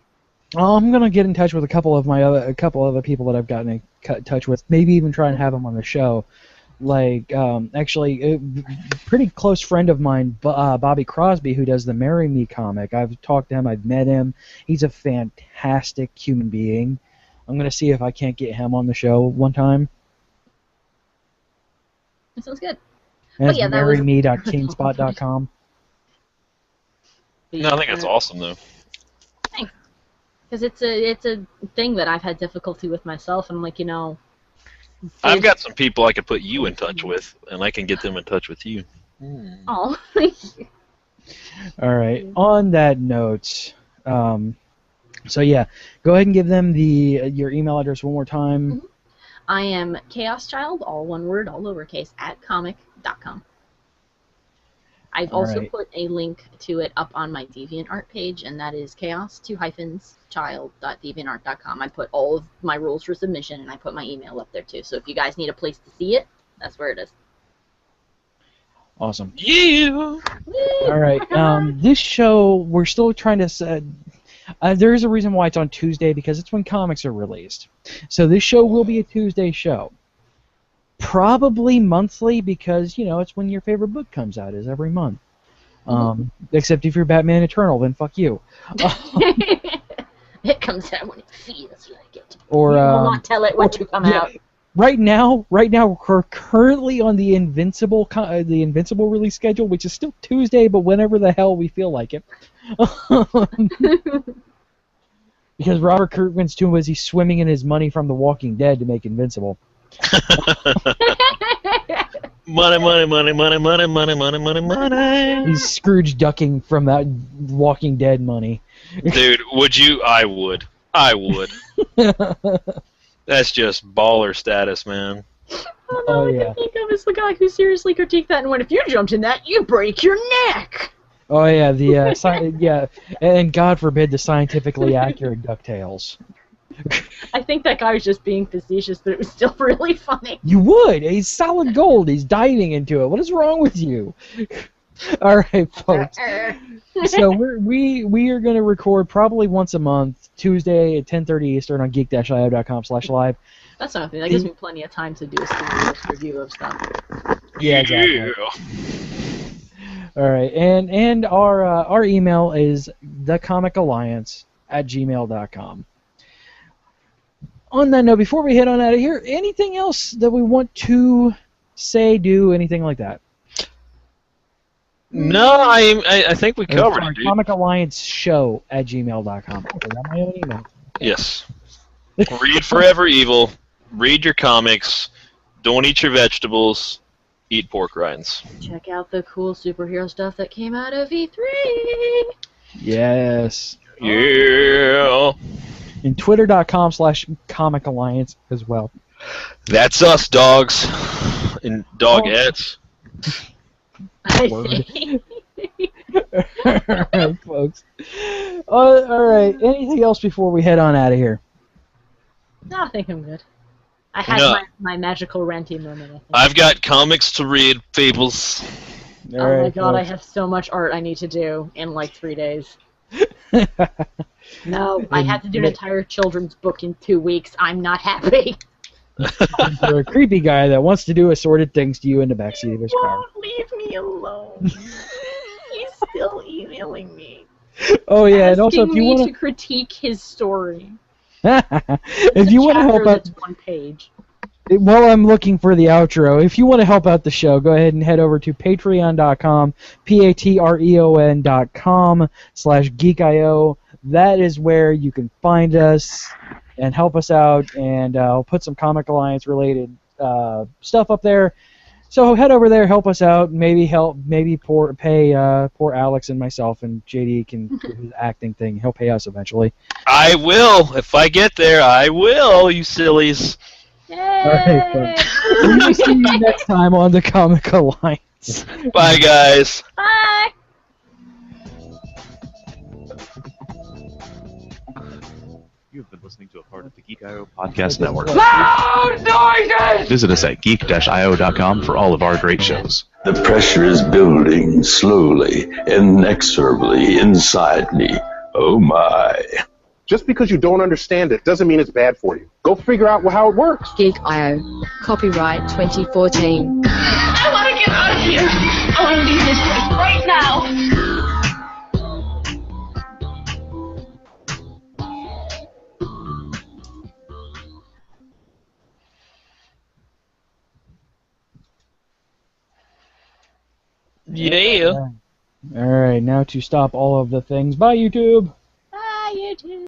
I'm gonna get in touch with a couple of other people that I've gotten in touch with. Maybe even try and have them on the show. Like, actually, a pretty close friend of mine, Bobby Crosby, who does the Marry Me comic. I've talked to him. I've met him. He's a fantastic human being. I'm gonna see if I can't get him on the show one time. That sounds good. And it's marryme.kingspot.com. No, I think that's awesome, though. Thanks. Because it's a thing that I've had difficulty with myself, and I'm like, I've got some people I could put you in touch with, and I can get them in touch with you. Oh. All right. On that note, so yeah, go ahead and give them your email address one more time. I am chaoschild, all one word, all lowercase, @comic.com. I've also put a link to it up on my DeviantArt page, and that is chaos2-child.deviantart.com. I put all of my rules for submission, and I put my email up there too. So if you guys need a place to see it, that's where it is. Awesome. Yeah. All right. This show, we're still trying to. There is a reason why it's on Tuesday, because it's when comics are released. So this show will be a Tuesday show. Probably monthly, because, it's when your favorite book comes out, is every month. Except if you're Batman Eternal, then fuck you. It comes out when it feels like it. Or, you will not tell it when to come out. Right now, we're currently on the Invincible release schedule, which is still Tuesday, but whenever the hell we feel like it. Because Robert Kirkman's too busy swimming in his money from The Walking Dead to make Invincible. Money, money, money, money, money, money, money, money, money. He's Scrooge ducking from that Walking Dead money. Dude, would you? I would. That's just baller status, man. Oh yeah. I think of is the guy who seriously critiqued that and went, if you jumped in that, you break your neck. Oh yeah, and God forbid the scientifically accurate DuckTales. I think that guy was just being facetious, but it was still really funny. You would. He's solid gold. He's diving into it. What is wrong with you? All right, folks. So we are going to record probably once a month, Tuesday at 10:30 Eastern on geek-io.com/live. That's something. That gives me plenty of time to do a serious review of stuff. Yeah, exactly. All right, and our email is thecomicalliance@gmail.com. On that note, before we head on out of here, anything else that we want to say, do, anything like that? No, I think we covered it, dude. comicallianceshow@gmail.com. Okay, that's my own email. Yes. Read Forever Evil. Read your comics. Don't eat your vegetables. Eat pork rinds. Check out the cool superhero stuff that came out of E3. Yes. Yeah. And twitter.com/comicalliance as well. That's us, dogs. And dogettes. Word. All right, folks. All right. Anything else before we head on out of here? No, I think I'm good. I had my magical Renty moment, I think. I've got comics to read, peoples. All oh my right, god, I folks. have so much art I need to do in like 3 days. No, I had to do an entire children's book in 2 weeks. I'm not happy. You're a creepy guy that wants to do assorted things to you in the backseat of his car. Won't leave me alone. He's still emailing me. Oh yeah, and also if asking you me want to critique his story. if you want to help out, It's 1 page. while I'm looking for the outro, if you want to help out the show, go ahead and head over to patreon.com, patreon.com/geekio. That is where you can find us and help us out, and I'll put some Comic Alliance related stuff up there. So head over there, help us out, maybe pay poor Alex and myself, and JD can do his acting thing. He'll pay us eventually. I will. If I get there, I will, you sillies. Yay! right, folks. We will see you next time on the Comic Alliance. Bye, guys. Bye! You have been listening to a part of the Geek.io podcast network. Loud noises! Visit us at geek-io.com for all of our great shows. The pressure is building slowly, inexorably inside me. Oh my. Just because you don't understand it doesn't mean it's bad for you. Go figure out how it works. Geek.io. Copyright 2014. I want to get out of here. I want to leave this place right now. Yeah. All right, now to stop all of the things. Bye, YouTube. Bye, YouTube.